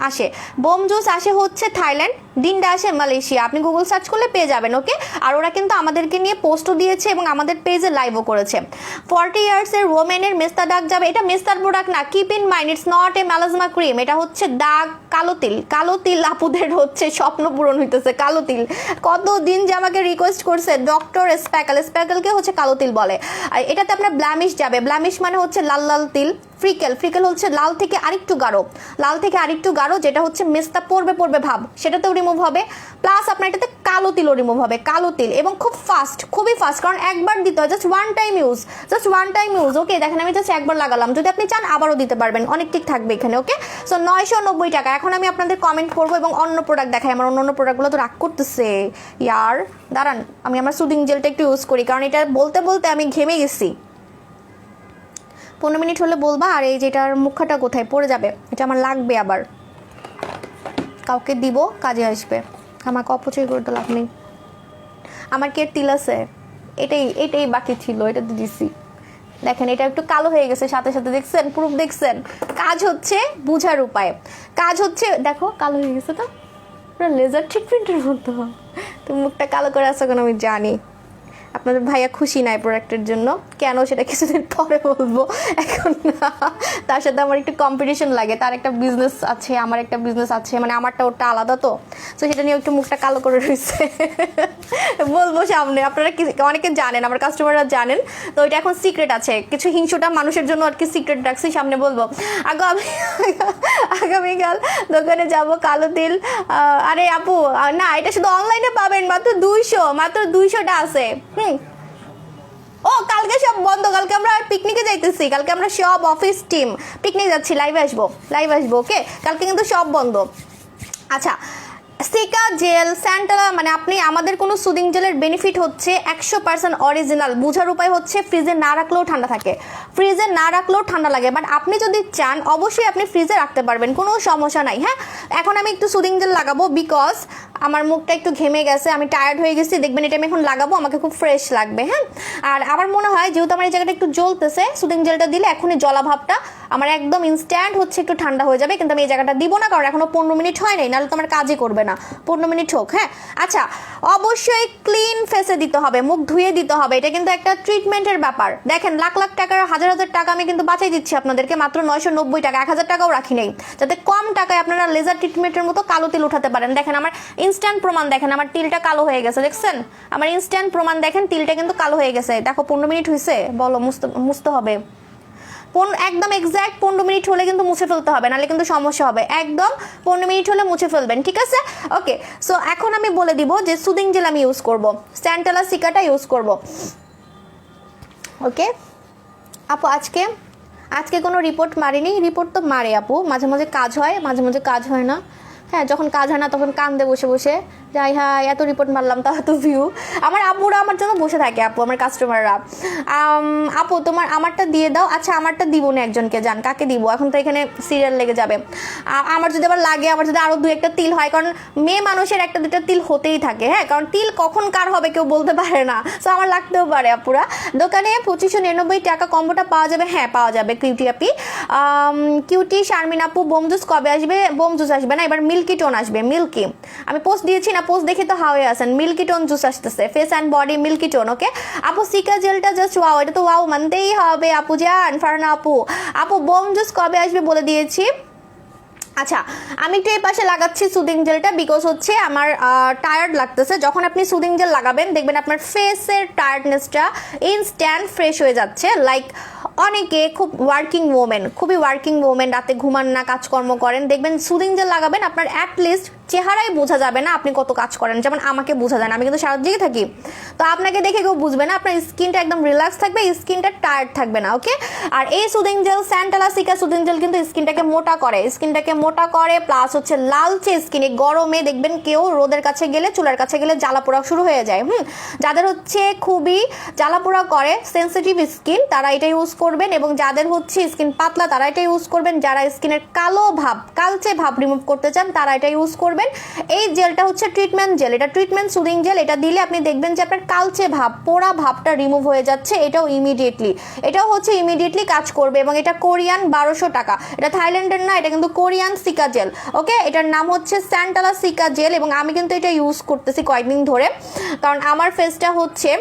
আসে? বোম জুস আসে হচ্ছে থাইল্যান্ড, ডিন্ডা আসে মালয়েশিয়া, আপনি গুগল সার্চ করলে পেয়ে যাবেন। ওকে, আর ওরা কিন্তু আমাদেরকে নিয়ে পোস্টও দিয়েছে এবং আমাদের পেজে লাইভও করেছে। 40 ইয়ার্সের ওমেনের মেস্তা দাগ যাবে, এটা মেস্তার প্রোডাক্ট না, keep in mind, it's not a melasma cream, এটা হচ্ছে দাগ, কালো তিল আপুদের হচ্ছে স্বপ্ন পূরণ হইতেছে, কালো তিল। কতদিন যে আমাকে রিকোয়েস্ট করছে ডক্টর স্প্যাকেলকে হচ্ছে কালো তিল বলে। এটাতে আপনার ব্ল্যামিশ যাবে, ব্ল্যামিশ মানে হচ্ছে লাল তিল। ফ্রিকেল হচ্ছে লাল থেকে আরেকটু গাঢ়, যেটা হচ্ছে মেস্তা পড়বে ভাব, সেটাতেও রিমুভ হবে। প্লাস আপনার এটাতে কালো তিলও রিমুভ হবে, এবং খুবই ফাস্ট, কারণ একবার দিতে হয়, জাস্ট ওয়ান টাইম ইউজ। ওকে, দেখেন আমি জাস্ট একবার লাগালাম, যদি আপনি চান আবারও দিতে পারবেন, অনেক ঠিক থাকবে এখানে। ওকে, সো 990 টাকা। এখন আমি আপনাদের কমেন্ট করবো এবং অন্য প্রোডাক্ট দেখাই, আমার অন্য প্রোডাক্টগুলো তো রাগ করতেছে ইয়ার। দাঁড়ান, আমি আমার সুদিং জেলটা একটু ইউজ করি, কারণ এটা বলতে আমি ঘেমে গেছি। 15 মিনিট হলে বলবা। আর এই যেটার মুখাটা কোথায় পড়ে যাবে, এটা আমার লাগবে, আবার কাউকে দিব, কাজে আসবে, আমাকে অপচয় করে তো লাভ নেই। আমার কি তিল আছে? এটাই বাকি ছিল, এটা দিছি, দেখেন এটা একটু কালো হয়ে গেছে সাথে সাথে, দেখছেন প্রুফ দেখছেন। কাজ হচ্ছে বুঝার উপায়, কাজ হচ্ছে দেখো কালো হয়ে গেছে তো পুরো লেজার ট্রিটমেন্টের মতো। তুমি মুখটা কালো করে আসো কেন আমি জানি। আপনাদের ভাইয়া খুশি নাই প্রোডাক্টের জন্য, কেন সেটা কিছুদিন পরে বলবো, এখন না। তার সাথে আমার একটু কম্পিটিশন লাগে, তার একটা বিজনেস আছে আমার একটা বিজনেস আছে, মানে আমারটা ওটা আলাদা তো সেটা নিয়ে একটু মুখটা কালো করে রয়েছে। বলবো সামনে, আপনারা অনেকে জানেন, আমার কাস্টমাররা জানেন, তো এটা এখন সিক্রেট আছে, কিছু হিংসুটা মানুষের জন্য আর কি সিক্রেট রাখছি, সামনে বলবো। আগামীকাল দোকানে যাব কালো তিল। আরে আপু না, এটা শুধু অনলাইনে পাবেন, মাত্র 200টা আছে। ও কালকে সব বন্ধ, কালকে আমরা পিকনিকে যাইতেছি, কালকে আমরা সব অফিস টিম পিকনিক যাচ্ছি, লাইভে আসবো ওকে। কালকে কিন্তু সব বন্ধ। আচ্ছা, সিকা জেল স্যান্টালা, মানে আপনি আমাদের কোনো সুদিং জেলের বেনিফিট হচ্ছে 100% অরিজিনাল। বোঝার উপায় হচ্ছে ফ্রিজে না রাখলেও ঠান্ডা থাকে, ফ্রিজে না রাখলেও ঠান্ডা লাগে, বাট আপনি যদি চান অবশ্যই আপনি ফ্রিজে রাখতে পারবেন, কোনো সমস্যা নাই। হ্যাঁ, এখন আমি একটু সুদিং জেল লাগাবো বিকজ আমার মুখটা একটু ঘেমে গেছে, আমি টায়ার্ড হয়ে গেছি, দেখবেন এটা আমি এখন লাগাবো, আমাকে খুব ফ্রেশ লাগবে। হ্যাঁ, আর আমার মনে হয় যেহেতু আমার এই জায়গাটা একটু জ্বলতেছে, সুদিং জেলটা দিলে এখনই জলাভাবটা আমার একদম ইনস্ট্যান্ট হচ্ছে একটু ঠান্ডা হয়ে যাবে, কিন্তু আমি এই জায়গাটা দিব না কারণ এখনো 15 মিনিট হয় নাই, নাহলে তো আমার কাজই করবে না। 15 মিনিট হোক। হ্যাঁ, আচ্ছা, অবশ্যই ক্লিন ফেসে দিতে হবে, মুখ ধুয়ে দিতে হবে, এটা কিন্তু একটা ট্রিটমেন্টের ব্যাপার। দেখেন লাখ লাখ টাকার হাজার হাজার টাকা আমি কিন্তু বাঁচাই দিচ্ছি আপনাদেরকে, মাত্র 990 টাকা, 1000 টাকাও রাখি নেই, যাতে কম টাকায় আপনারা লেজার ট্রিটমেন্টের মতো কালো তিল উঠাতে পারেন। দেখেন আমার ইনস্ট্যান্ট প্রমাণ, দেখেন আমার তিলটা কালো হয়ে গেছে, দেখছেন আমার ইনস্ট্যান্ট প্রমাণ, দেখেন তিলটা কিন্তু কালো হয়ে গেছে। দেখো 15 মিনিট হয়েছে, বলো মুছতে হবে একদম এক্স্যাক্ট 15 মিনিট হলে কিন্তু মুছে ফেলতে হবে, নাহলে কিন্তু সমস্যা হবে। একদম 15 মিনিট হলে মুছে ফেলবেন, ঠিক আছে? ওকে, সো এখন আমি বলে দিব যে সুদিং জেল আমি ইউজ করব, স্যান্টালা সিকাটা ইউজ করব। ওকে আপু, আজকে কোনো রিপোর্ট মারিনি। রিপোর্ট তো মারে আপু, মাঝে মাঝে কাজ হয়, মাঝে মাঝে কাজ হয় না। হ্যাঁ, যখন কাজ হয় না তখন কান্দে বসে বসে যাই, হ্যাঁ এত রিপোর্ট মারলাম তা এত ভিউ। আমার আপুরা আমার জন্য বসে থাকে, আপু আমার কাস্টমাররা, আপু তোমার আমারটা দিয়ে দাও। আচ্ছা, আমারটা দিব না, একজনকে জান কাকে দিব, এখন তো এখানে সিরিয়াল লেগে যাবে। আমার যদি আবার লাগে, আমার যদি আরও 2-1টা তিল হয়, কারণ মেয়ে মানুষের 1-2টা তিল হতেই থাকে। হ্যাঁ, কারণ তিল কখন কার হবে কেউ বলতে পারে না, সো আমার লাগতেও পারে। আপুরা দোকানে 2599 টাকা কম্বোটা পাওয়া যাবে? হ্যাঁ পাওয়া যাবে। কিউটি আপি, কিউটি শারমিন আপু, বোম জুস কবে আসবে? বোম জুস আসবে না, এবার মিল্কি টোন আসবে। মিল্কি আমি পোস্ট দিয়েছি না, পোস্ট দেখে তো হাওয়ে আছেন, মিল্কি টোন জুস আসতেছে, face and body milky tone. Okay আপু, সিকা জেলটা জাস্ট ওয়াও, এটা তো ওয়াও মানতেই হবে আপু জান। ফারহানা আপু বোম জুস কবে আসবে বলে দিয়েছি। আচ্ছা, আমি একটু এই পাশে লাগাচ্ছি সুদিং জেলটা, বিকজ হচ্ছে আমার টায়ার্ড লাগতেছে। যখন আপনি সুদিং জেল লাগাবেন দেখবেন আপনার ফেসের টায়ার্ডনেসটা ইনস্ট্যান্ট ফ্রেশ হয়ে যাচ্ছে। লাইক অনেকে খুবই ওয়ার্কিং ওমেন, রাতে ঘুমান না, কাজকর্ম করেন, দেখবেন সুদিং জেল লাগাবেন, আপনার অ্যাটলিস্ট চেহারায় বোঝা যাবে না আপনি কত কাজ করেন, যেমন আমাকে বোঝা যায় না, আমি কিন্তু সারা দিকে থাকি, তো আপনাকে দেখে কেউ বুঝবে না, আপনার স্কিনটা একদম রিল্যাক্স থাকবে, স্কিনটা টায়ার্ড থাকবে না। ওকে, আর এই সুদিং জেল স্যান্টালা সিকা সুদিং জেল কিন্তু স্কিনটাকে মোটা করে, প্লাস হচ্ছে লালচে স্কিনে গরমে দেখবেন কেউ রোদের কাছে গেলে, চুলার কাছে গেলে জ্বালা পোড়া শুরু হয়ে যায়। যাদের হচ্ছে খুবই জ্বালা পোড়া করে, সেন্সিটিভ স্কিন, তারা এটা ইউজ করবেন, এবং যাদের হচ্ছে স্কিন পাতলা তারা এটা ইউজ করবেন, যারা স্কিনের কালচে ভাব রিমুভ করতে চান তারা এটা ইউজ করবেন। এই জেলটা হচ্ছে ট্রিটমেন্ট জেল, এটা ট্রিটমেন্ট সুদিং জেল, এটা দিলে আপনি দেখবেন যে আপনার কালচে ভাব, পোড়া ভাবটা রিমুভ হয়ে যাচ্ছে। এটাও হচ্ছে ইমিডিয়েটলি কাজ করবে, এবং এটা কোরিয়ান 1200 টাকা, এটা থাইল্যান্ডের না, এটা কিন্তু কোরিয়ান সিকা জেল। ওকে, এটার নাম হচ্ছে স্যান্টালা সিকা জেল, এবং আমি কিন্তু এটা ইউজ করতেছি কয়েকদিন ধরে, কারণ আমার ফেসটা হচ্ছে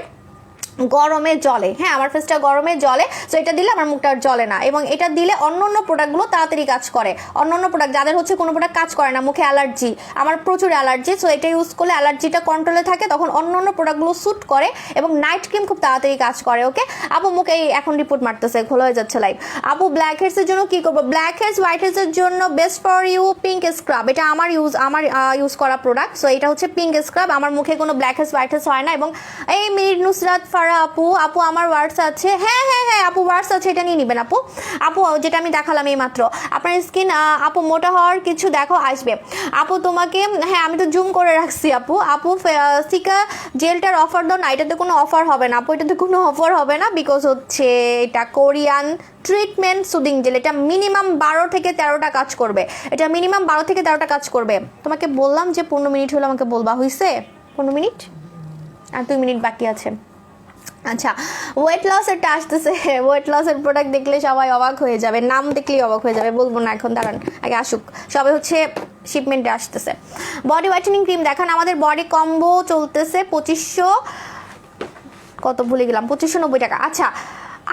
গরমে জলে। হ্যাঁ, আমার ফেসটা গরমে জলে, সো এটা দিলে আমার মুখটা আর জলে না, এবং এটা দিলে অন্য প্রোডাক্টগুলো তাড়াতাড়ি কাজ করে। অন্য প্রোডাক্ট যাদের হচ্ছে কোনো প্রোডাক্ট কাজ করে না, মুখে অ্যালার্জি, আমার প্রচুর অ্যালার্জি, সো এটা ইউজ করলে অ্যালার্জিটা কন্ট্রোলে থাকে, তখন অন্য প্রোডাক্টগুলো স্যুট করে, এবং নাইট ক্রিম খুব তাড়াতাড়ি কাজ করে। ওকে আপু, মুখে এখন রিপোর্ট মারতেছে, খোলা হয়ে যাচ্ছে লাইভ। আপু ব্ল্যাক হেডসের জন্য কি করবো? ব্ল্যাক হেডস হোয়াইট হেডসের জন্য best for you pink scrub, এটা আমার ইউজ করা প্রোডাক্ট, সো এটা হচ্ছে পিঙ্ক স্ক্রাব, আমার মুখে কোনো ব্ল্যাক হেডস হোয়াইট হেডস হয় না। এবং এই মির নুসরাত ফারা আপু আমার ওয়ার্ডস আছে, হ্যাঁ আপু ওয়ার্ডস আছে, এটা নিয়ে নেবেন আপু যেটা আমি দেখালাম এই মাত্র। আপনার স্কিন আপু মোটা হওয়ার কিছু দেখো আসবে আপু তোমাকে, হ্যাঁ আমি তো জুম করে রাখছি আপু সিকা জেলটার অফার দাও না, এটাতে কোনো অফার হবে না আপু, এটাতে কোনো অফার হবে না, বিকজ হচ্ছে এটা কোরিয়ান ট্রিটমেন্ট সুদিং জেল, এটা মিনিমাম 12 থেকে 13টা কাজ করবে, তোমাকে বললাম যে 15 মিনিট হলে আমাকে বলবা, হইছে 15 মিনিট আর 2 মিনিট বাকি আছে। আচ্ছা, ওয়েট লসেরটা আসতেছে। ওয়েট লসের প্রোডাক্ট দেখলে সবাই অবাক হয়ে যাবে, নাম দেখলেই অবাক হয়ে যাবে, বলবো না এখন, দাঁড়ান আগে আসুক। সবাই হচ্ছে শিপমেন্টে আসতেছে। বডি হোয়াইটেনিং ক্রিম দেখান। আমাদের বডি কম্বো চলতেছে 2500, কত ভুলে গেলাম, 2590 টাকা। আচ্ছা,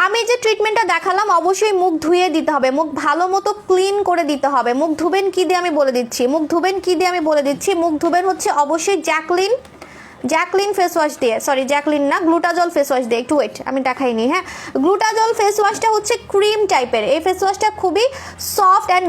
আমি যে ট্রিটমেন্টটা দেখালাম অবশ্যই মুখ ধুয়ে দিতে হবে, মুখ ভালো মতো ক্লিন করে দিতে হবে। মুখ ধুবেন কী দিয়ে আমি বলে দিচ্ছি, মুখ ধুবেন কী দিয়ে আমি বলে দিচ্ছি। মুখ ধুবেন হচ্ছে অবশ্যই জ্যাকলিন ফেস ওয়াশ দিয়ে, সরি জ্যাকলিন না, গ্লুটাজল ফেস ওয়াশ দিয়ে। একটু ওয়েট, আমি দেখাইনি। হ্যাঁ, গ্লুটাজল ফেস ওয়াশটা হচ্ছে ক্রিম টাইপের। এই ফেস ওয়াশটা খুবই সফট অ্যান্ড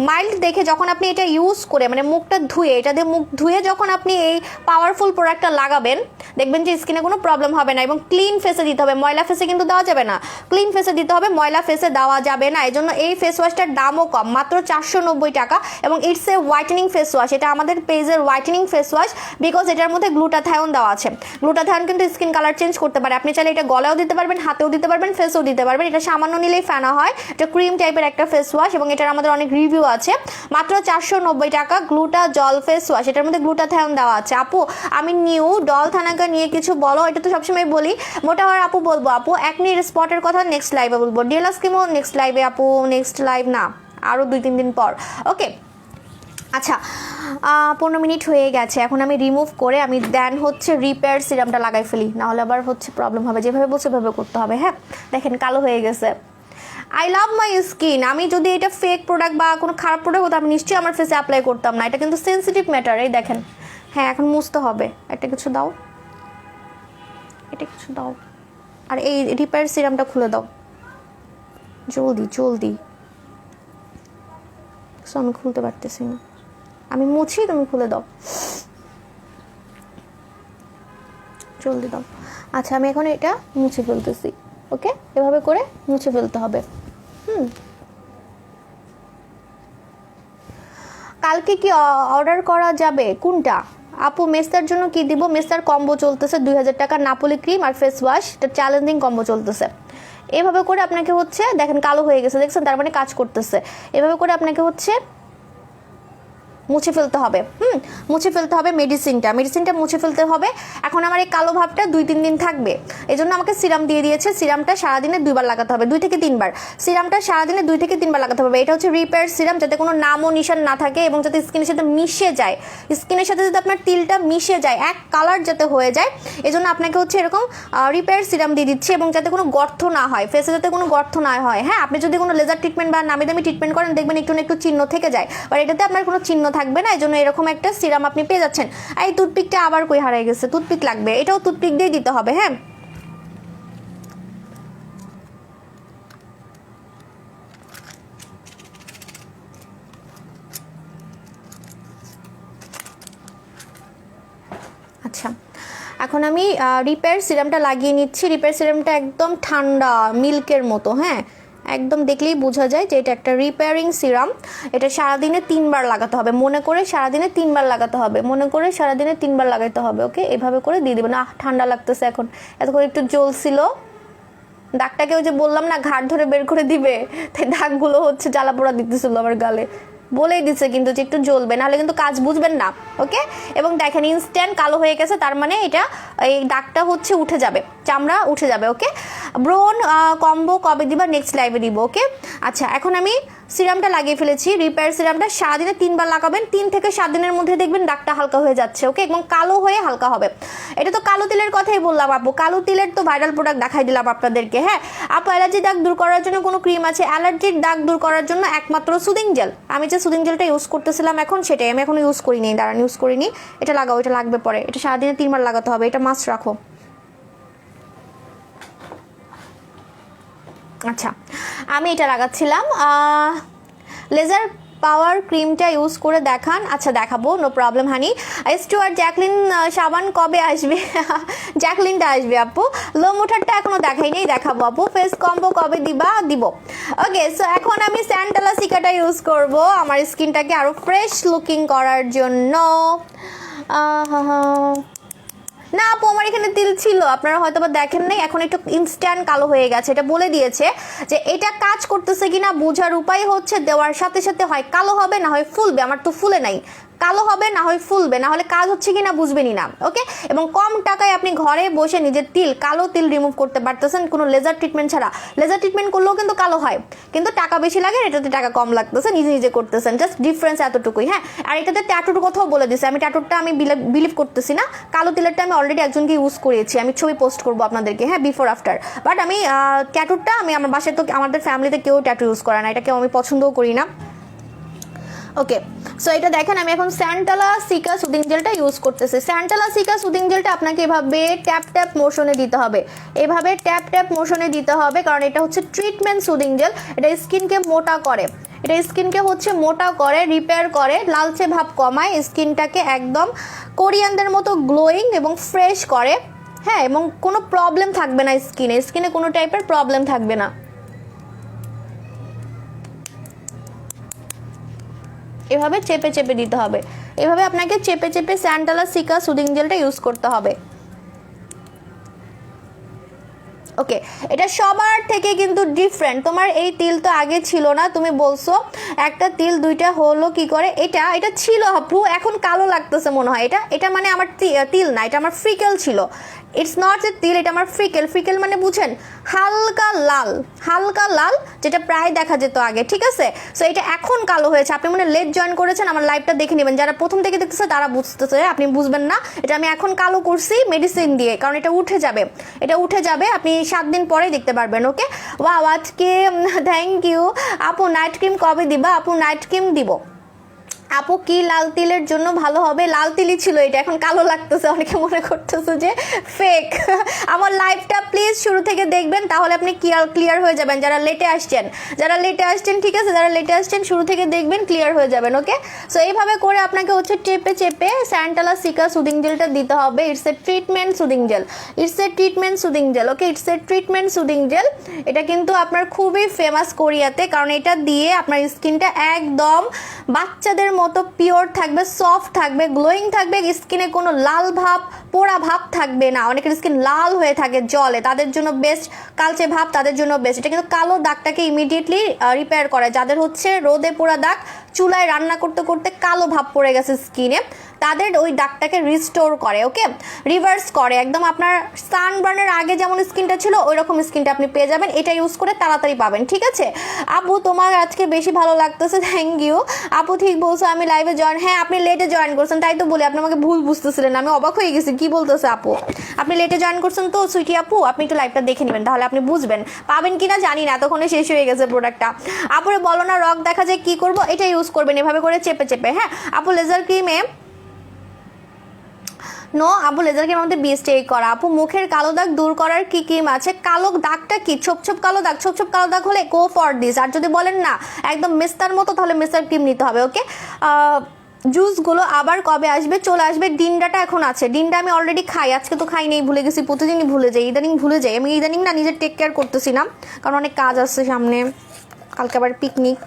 মাইল্ড দেখে যখন আপনি এটা ইউজ করে মানে মুখটা ধুয়ে, এটা দিয়ে মুখ ধুয়ে যখন আপনি এই পাওয়ারফুল প্রোডাক্টটা লাগাবেন দেখবেন যে স্কিনে কোনো প্রবলেম হবে না। এবং ক্লিন ফেসে দিতে হবে, ময়লা ফেসে কিন্তু দেওয়া যাবে না, ক্লিন ফেসে দিতে হবে, ময়লা ফেসে দেওয়া যাবে না। এই জন্য এই ফেস ওয়াশটার দামও কম, মাত্র 490 টাকা। এবং it's a whitening face wash, এটা আমাদের পেজের হোয়াইটেনিং ফেস ওয়াশ, বিকজ এটার মধ্যে গ্লুটাথায়ন দেওয়া আছে। গ্লুটাথায়ন কিন্তু স্কিন কালার চেঞ্জ করতে পারে, আপনি চাইলে এটা গলাও দিতে পারবেন, হাতেও দিতে পারবেন, ফেসেও দিতে পারবেন। এটা সামান্য নিলেই ফেনা হয়, এটা ক্রিম টাইপের একটা ফেস ওয়াশ এবং এটার আমাদের অনেক রিভিউ আছে। মাত্র 490 টাকা গ্লুটাজল ফেস ওয়াশ, এটার মধ্যে গ্লুটাথায়ন দেওয়া আছে। আপু আমি নিউ ডল থানাকা নিয়ে কিছু বলো, এটা তো সবসময় বলি, মোটা হওয়ার আপু বলবো। আপু একনি স্পটের কথা নেক্সট লাইভে বলবো, ডিএলএস স্কিমও নেক্সট লাইভে আপু, নেক্সট লাইভ না আরও 2-3 দিন পর। ওকে, আচ্ছা 15 মিনিট হয়ে গেছে, এখন আমি রিমুভ করে আমি দেন হচ্ছে রিপেয়ার সিরামটা লাগাই ফেলি, নাহলে আবার হচ্ছে প্রবলেম হবে। যেভাবে বলছে সেভাবে করতে হবে। হ্যাঁ, দেখেন কালো হয়ে গেছে। I love my skin. আমি যদি এটা ফেক প্রোডাক্ট বা কোনো খারাপ প্রোডাক্ট হতো আমি নিশ্চয়ই আমার ফেসে অ্যাপ্লাই করতাম না, এটা কিন্তু সেন্সিটিভ ম্যাটার। এই দেখেন, হ্যাঁ এখন মুছতে হবে, একটা কিছু দাও, এটা কিছু দাও, আর এই রিপেয়ার সিরামটা খুলে দাও জলদি। আমি খুলতে পারতেছি না, আমি মুছি, তুমি খুলে দাও, জলদি দাও। আচ্ছা, আমি এখন এটা মুছে ফেলতেছি। ওকে, এভাবে করে মুছে ফেলতে হবে। কালকে কি অর্ডার করা যাবে? কোনটা আপু? মেস্তার জন্য কি দিব? মেস্তার কম্বো চলতেছে 2000 টাকা, নাপোলি ক্রিম আর ফেস ওয়াশ, এটা চ্যালেঞ্জিং কম্বো চলতেছে। এভাবে করে আপনাকে হচ্ছে, দেখেন কালো হয়ে গেছে, দেখছেন, তার মানে কাজ করতেছে। এভাবে করে আপনাকে হচ্ছে মুছে ফেলতে হবে। মুছে ফেলতে হবে মেডিসিনটা মুছে ফেলতে হবে। এখন আমার এই কালো ভাবটা 2-3 দিন থাকবে, এই জন্য আমাকে সিরাম দিয়ে দিয়েছে। সিরামটা সারাদিনে 2 বার লাগাতে হবে, 2 থেকে 3 বার। সিরামটা সারাদিনে 2 থেকে 3 বার লাগাতে হবে। এটা হচ্ছে রিপেয়ার সিরাম, যাতে কোনো নাম ও নিশান না থাকে এবং যাতে স্কিনের সাথে মিশে যায়, স্কিনের সাথে যাতে আপনার তিলটা মিশে যায়, এক কালার যাতে হয়ে যায়। এই জন্য আপনাকে হচ্ছে এরকম রিপেয়ার সিরাম দিয়ে দিচ্ছে, এবং যাতে কোনো গর্ত না হয়, ফেসে যাতে কোনো গর্ত না হয়। হ্যাঁ, আপনি যদি কোনো লেজার ট্রিটমেন্ট বা নামি দামি ট্রিটমেন্ট করেন দেখবেন একটু না একটু চিহ্ন থেকে যায়, আর এটাতে আপনার কোনো চিহ্ন থাকবে না। এই জন্য এরকম একটা সিরাম আপনি পেয়ে যাচ্ছেন। এই টুথপিকটা আবার কই হারিয়ে গেছে, টুথপিক লাগবে, এটাও টুথপিক দিয়ে দিতে হবে। হ্যাঁ, আচ্ছা এখন আমি রিপেয়ার সিরামটা লাগিয়ে নিচ্ছি। রিপেয়ার সিরামটা একদম ঠান্ডা মিল্কের মতো। হ্যাঁ, একদম দেখলেই বোঝা যায় যে এটা একটা রিপেয়ারিং সিরাম। এটা সারাদিনে 3 বার লাগাতে হবে, মনে করে সারাদিনে 3 বার লাগাতে হবে, লাগাতে হবে। ওকে, এভাবে করে দিয়ে দেবেন। ঠান্ডা লাগতেছে এখন, এতক্ষণ একটু জ্বলছিল দাগটাকে, ওই যে বললাম না ঘাট ধরে বের করে দিবে, তাই দাগগুলো হচ্ছে জ্বালা পোড়া দিতেছিল আমার গালে। বলেই দিচ্ছে কিন্তু যে একটু জ্বলবে, নাহলে কিন্তু কাজ বুঝবেন না। ওকে, এবং দেখেন ইনস্ট্যান্ট কালো হয়ে গেছে, তার মানে এটা এই দাগটা হচ্ছে উঠে যাবে, চামড়া উঠে যাবে। ওকে, ব্রোন কম্বো কবে দিবা? নেক্সট লাইভে দিব। ওকে, আচ্ছা এখন আমি সিরামটা লাগিয়ে ফেলেছি। রিপেয়ার সিরামটা সারাদিনে 3 বার লাগাবেন, 3 থেকে 7 দিনের মধ্যে দেখবেন দাগটা হালকা হয়ে যাচ্ছে। ওকে, এবং কালো হয়ে হালকা হবে। এটা তো কালো তিলের কথাই বললাম আপু, কালো তিলের তো ভাইরাল প্রোডাক্ট দেখাই দিলাম আপনাদেরকে। হ্যাঁ আপু, অ্যালার্জি দাগ দূর করার জন্য কোনো ক্রিম আছে? অ্যালার্জির দাগ দূর করার জন্য একমাত্র সুদিং জেল। আমি যে সুদিং জেলটা ইউজ করতেছিলাম এখন, সেটাই আমি এখন ইউজ করিনি, দাঁড়ান ইউজ করিনি। এটা লাগাও, এটা লাগবে পরে। এটা সারাদিনে 3 বার লাগাতে হবে, এটা মাস্ট রাখো। আচ্ছা, আমি এটা লাগাচ্ছিলাম লেজার পাওয়ার ক্রিমটা ইউজ করে দেখান। আচ্ছা দেখাবো, নো প্রবলেম হানি। স্টুয়ার্ট জ্যাকলিন সাবান কবে আসবে? জ্যাকলিনটা আসবে আপু, লো মোটারটা এখনো দেখাইনি, দেখাবো আপু। ফেস কম্বো কবে দিবা? দিব। ওকে, সো এখন আমি স্যান্টালা সিকাটা ইউজ করব আমার স্কিনটাকে আরো ফ্রেশ লুকিং করার জন্য। না আপু, আমার এখানে তিল ছিল, আপনারা হয়তো বা দেখেন নাই, এখন একটু ইনস্ট্যান্ট কালো হয়ে গেছে। এটা বলে দিয়েছে যে এটা কাজ করতেছে কিনা বোঝার উপায় হচ্ছে দেওয়ার সাথে সাথে হয় কালো হবে, না হয় ফুলবে। আমার তো ফুলে নাই, কালো হবে না হয় ফুলবে, না হলে কাজ হচ্ছে কিনা বুঝবেনই না। ওকে, এবং কম টাকায় আপনি ঘরে বসে নিজের তিল, কালো তিল রিমুভ করতে পারতেছেন কোনো লেজার ট্রিটমেন্ট ছাড়া। লেজার ট্রিটমেন্ট করলেও কিন্তু কালো হয়, কিন্তু টাকা বেশি লাগে, এটাতে টাকা কম লাগতেছে, নিজে নিজে করতেছেন, জাস্ট ডিফারেন্স এতটুকুই। হ্যাঁ, আর এটাতে ট্যাটুর কথাও বলে দিছে, আমি ট্যাটুরটা আমি বিলিভ করতেছি না। কালো তিলেরটা আমি অলরেডি একজনকে ইউজ করিয়েছি, আমি ছবি পোস্ট করবো আপনাদেরকে, হ্যাঁ, বিফোর আফটার। বাট আমি ট্যাটুরটা আমি আমার বাসায় তো আমাদের ফ্যামিলিতে কেউ ট্যাটু ইউজ করে না, এটা কেউ আমি পছন্দও করি না। ওকে, সো এটা দেখেন আমি এখন স্যান্টালা সিকা সুদিং জেলটা ইউজ করতেছি। স্যান্টালা সিকা সুদিং জেলটা আপনাকে এভাবে ট্যাপ ট্যাপ মোশনে দিতে হবে, এভাবে ট্যাপ ট্যাপ মোশনে দিতে হবে, কারণ এটা হচ্ছে ট্রিটমেন্ট সুদিং জেল। এটা স্কিনকে মোটা করে, এটা স্কিনকে হচ্ছে মোটা করে, রিপেয়ার করে, লালচে ভাব কমায়, স্কিনটাকে একদম কোরিয়ানদের মতো গ্লোয়িং এবং ফ্রেশ করে। হ্যাঁ, এবং কোনো প্রবলেম থাকবে না স্কিনে কোনো টাইপের প্রবলেম থাকবে না। এভাবে চেপে চেপে দিতে হবে, এভাবে আপনাকে চেপে চেপে স্যান্টালা সিকা সুদিং জেলটা ইউজ করতে হবে। ওকে, এটা সবার থেকে কিন্তু ডিফারেন্ট। তোমার এই তিল তো আগে ছিল না, তুমি বলছো একটা তিল দুইটা হলো কি করে। এটা এটা ছিল আপু, এখন কালো লাগতেছে মনে হয়। এটা এটা মানে আমার তিল না, এটা আমার ফ্রিকেল ছিল। ইটস নট এ তিল, এটা আমার ফ্রিকেল। ফ্রিকেল মানে বুঝেন, হালকা লাল, হালকা লাল, যেটা প্রায় দেখা যেত আগে। ঠিক আছে, সো এটা এখন কালো হয়েছে। আপনি মনে লেট জয়েন করেছেন, আমার লাইভটা দেখে নেবেন। যারা প্রথম থেকে দেখতেছে তারা বুঝতেছে, আপনি বুঝবেন না। এটা আমি এখন কালো করছি মেডিসিন দিয়ে, কারণ এটা উঠে যাবে, এটা উঠে যাবে, আপনি 7 দিন পরেই দেখতে পারবেন। ওকে, ওয়াও, আজকে থ্যাংক ইউ আপু। নাইট ক্রিম কবে দিবা আপু? নাইট ক্রিম দিব আপু। কি লাল তিলের জন্য ভালো হবে? লাল তিলই ছিল এটা, এখন কালো লাগতেছে, অনেকে মনে করতেছে যে ফেক। আমার লাইভটা প্লিজ শুরু থেকে দেখবেন, তাহলে আপনি ক্লিয়ার হয়ে যাবেন। যারা লেটে আসছেন, ঠিক আছে, যারা লেটে আসছেন শুরু থেকে দেখবেন, ক্লিয়ার হয়ে যাবেন। ওকে, সো এইভাবে করে আপনাকে হচ্ছে চেপে চেপে স্যান্টালা সিকা সুদিং জেলটা দিতে হবে। It's a treatment soothing jail, it's a treatment soothing jail. Okay, it's a treatment soothing jail. এটা কিন্তু আপনার খুবই ফেমাস কোরিয়াতে, কারণ এটা দিয়ে আপনার স্কিনটা একদম বাচ্চাদের মতো পিওর থাকবে, সফট থাকবে, গ্লোয়িং থাকবে, স্কিনে কোনো লাল ভাব, পোড়া ভাব থাকবে না। অনেকের স্কিন লাল হয়ে থাকে জলে, তাদের জন্য বেস্ট। কালচে ভাব তাদের জন্য বেস্ট। এটা কিন্তু কালো দাগটাকে ইমিডিয়েটলি রিপেয়ার করে। যাদের হচ্ছে রোদে পোড়া দাগ, চুলায় রান্না করতে করতে কালো ভাব পড়ে গেছে স্কিনে, তাদের ওই দাগটাকে রিস্টোর করে। ওকে, রিভার্স করে একদম। আপনার সানবার্নের আগে যেমন স্কিনটা ছিল ওই রকম স্কিনটা আপনি পেয়ে যাবেন, এটা ইউজ করে তাড়াতাড়ি পাবেন। ঠিক আছে আপু, তোমার আজকে বেশি ভালো লাগতেছে, থ্যাংক ইউ আপু। ঠিক বলছো, আমি লাইভে জয়েন, হ্যাঁ আপনি লেটে জয়েন করছেন, তাই তো বলি, আপনি আমাকে ভুল বুঝতেছিলেন, আমি অবাক হয়ে গেছি কি বলতেছে আপু। আপনি লেটে জয়েন করছেন তো সুইটি আপু, আপনি একটু লাইভটা দেখে নেবেন, তাহলে আপনি বুঝবেন। পাবেন কিনা জানি না, এতক্ষণে শেষ হয়ে গেছে প্রোডাক্টটা। আপুরে বলো না রক দেখা যায় কি করবো, এটা ইউজ করবেন এভাবে করে চেপে চেপে। হ্যাঁ আপু, লেজার ক্রিমে নো আপু, লেজার ক্রিম আমাদের বিএসটি করা। আপু, মুখের কালো দাগ দূর করার কি ক্রিম আছে? কালো দাগটা কি ছোপ ছোপ কালো দাগ? ছোপ ছোপ কালো দাগ হলে গো ফর দিস। আর যদি বলেন না একদম মেস্তার মতো, তাহলে মেস্তার ক্রিম নিতে হবে। ওকে, জুসগুলো আবার কবে আসবে? চলে আসবে। ডিন্ডাটা এখন আছে, ডিন্ডা আমি অলরেডি খাই, আজকে তো খাই নেই, ভুলে গেছি, প্রতিদিনই ভুলে যাই, ইদানিং ভুলে যাই আমি। ইদানিং না নিজের টেক কেয়ার করতেছি না, কারণ অনেক কাজ আসছে সামনে, কালকে আবার পিকনিক।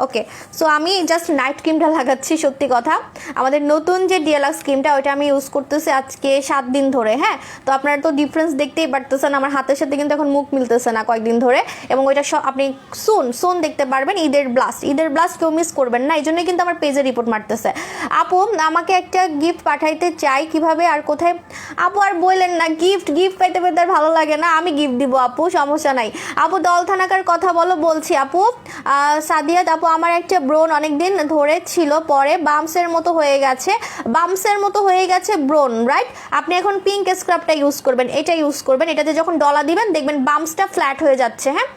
ওকে, সো আমি জাস্ট নাইট ক্রিমটা লাগাচ্ছি। সত্যি কথা, আমাদের নতুন যে ডিএলএক্স ক্রিমটা, ওইটা আমি ইউজ করতেছি আজকে 7 দিন ধরে। হ্যাঁ, তো আপনারা তো ডিফারেন্স দেখতেই পারতেছেন, আমার হাতের সাথে কিন্তু এখন মুখ মিলতেছে না কয়েকদিন ধরে। এবং ওইটা আপনি সোন দেখতে পারবেন। ঈদের ব্লাস্ট কেউ মিস করবেন না, এই জন্যই কিন্তু আমার পেজে রিপোর্ট মারতেছে। আপু, আমাকে একটা গিফট পাঠাইতে চাই, কিভাবে আর কোথায়? আপু, আর বললেন না, গিফট পাইতে আর ভালো লাগে না, আমি গিফট দিব আপু, সমস্যা নাই। আপু, দল থানাকার কথা বলছি আপু। সাদিয়াত আপু, আমার একটা ব্রোন অনেকদিন ধরে ছিল, পরে বামসের মতো হয়ে গেছে ব্রোন, রাইট? আপনি এখন পিঙ্ক স্ক্রাবটা ইউজ করবেন, এটা ইউজ করবেন, এটাতে যখন ডলা দিবেন দেখবেন বামসটা ফ্ল্যাট হয়ে যাচ্ছে। হ্যাঁ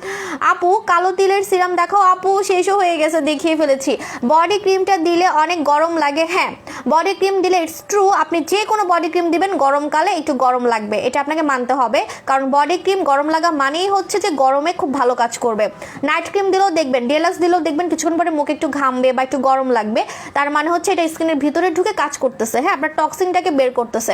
আপু, কালো তিলের সিরাম দেখাও। আপু, শেষও হয়ে গেছে, দেখিয়ে ফেলেছি। বডি ক্রিমটা দিলে অনেক গরম লাগে। হ্যাঁ, বডি ক্রিম দিলে ইটস ট্রু, আপনি যে কোনো বডি ক্রিম দিবেন গরমকালে একটু গরম লাগবে, এটা আপনাকে মানতে হবে, কারণ বডি ক্রিম গরম লাগা মানেই হচ্ছে যে গরমে খুব ভালো কাজ করবে। নাইট ক্রিম দিলেও দেখবেন, ডিএলএক্স দিলেও দেখবেন কিছুক্ষণ পরে মুখে একটু ঘামবে বা একটু গরম লাগবে, তার মানে হচ্ছে এটা স্কিনের ভিতরে ঢুকে কাজ করতেছে। হ্যাঁ, আপনার টক্সিনটাকে বের করতেছে।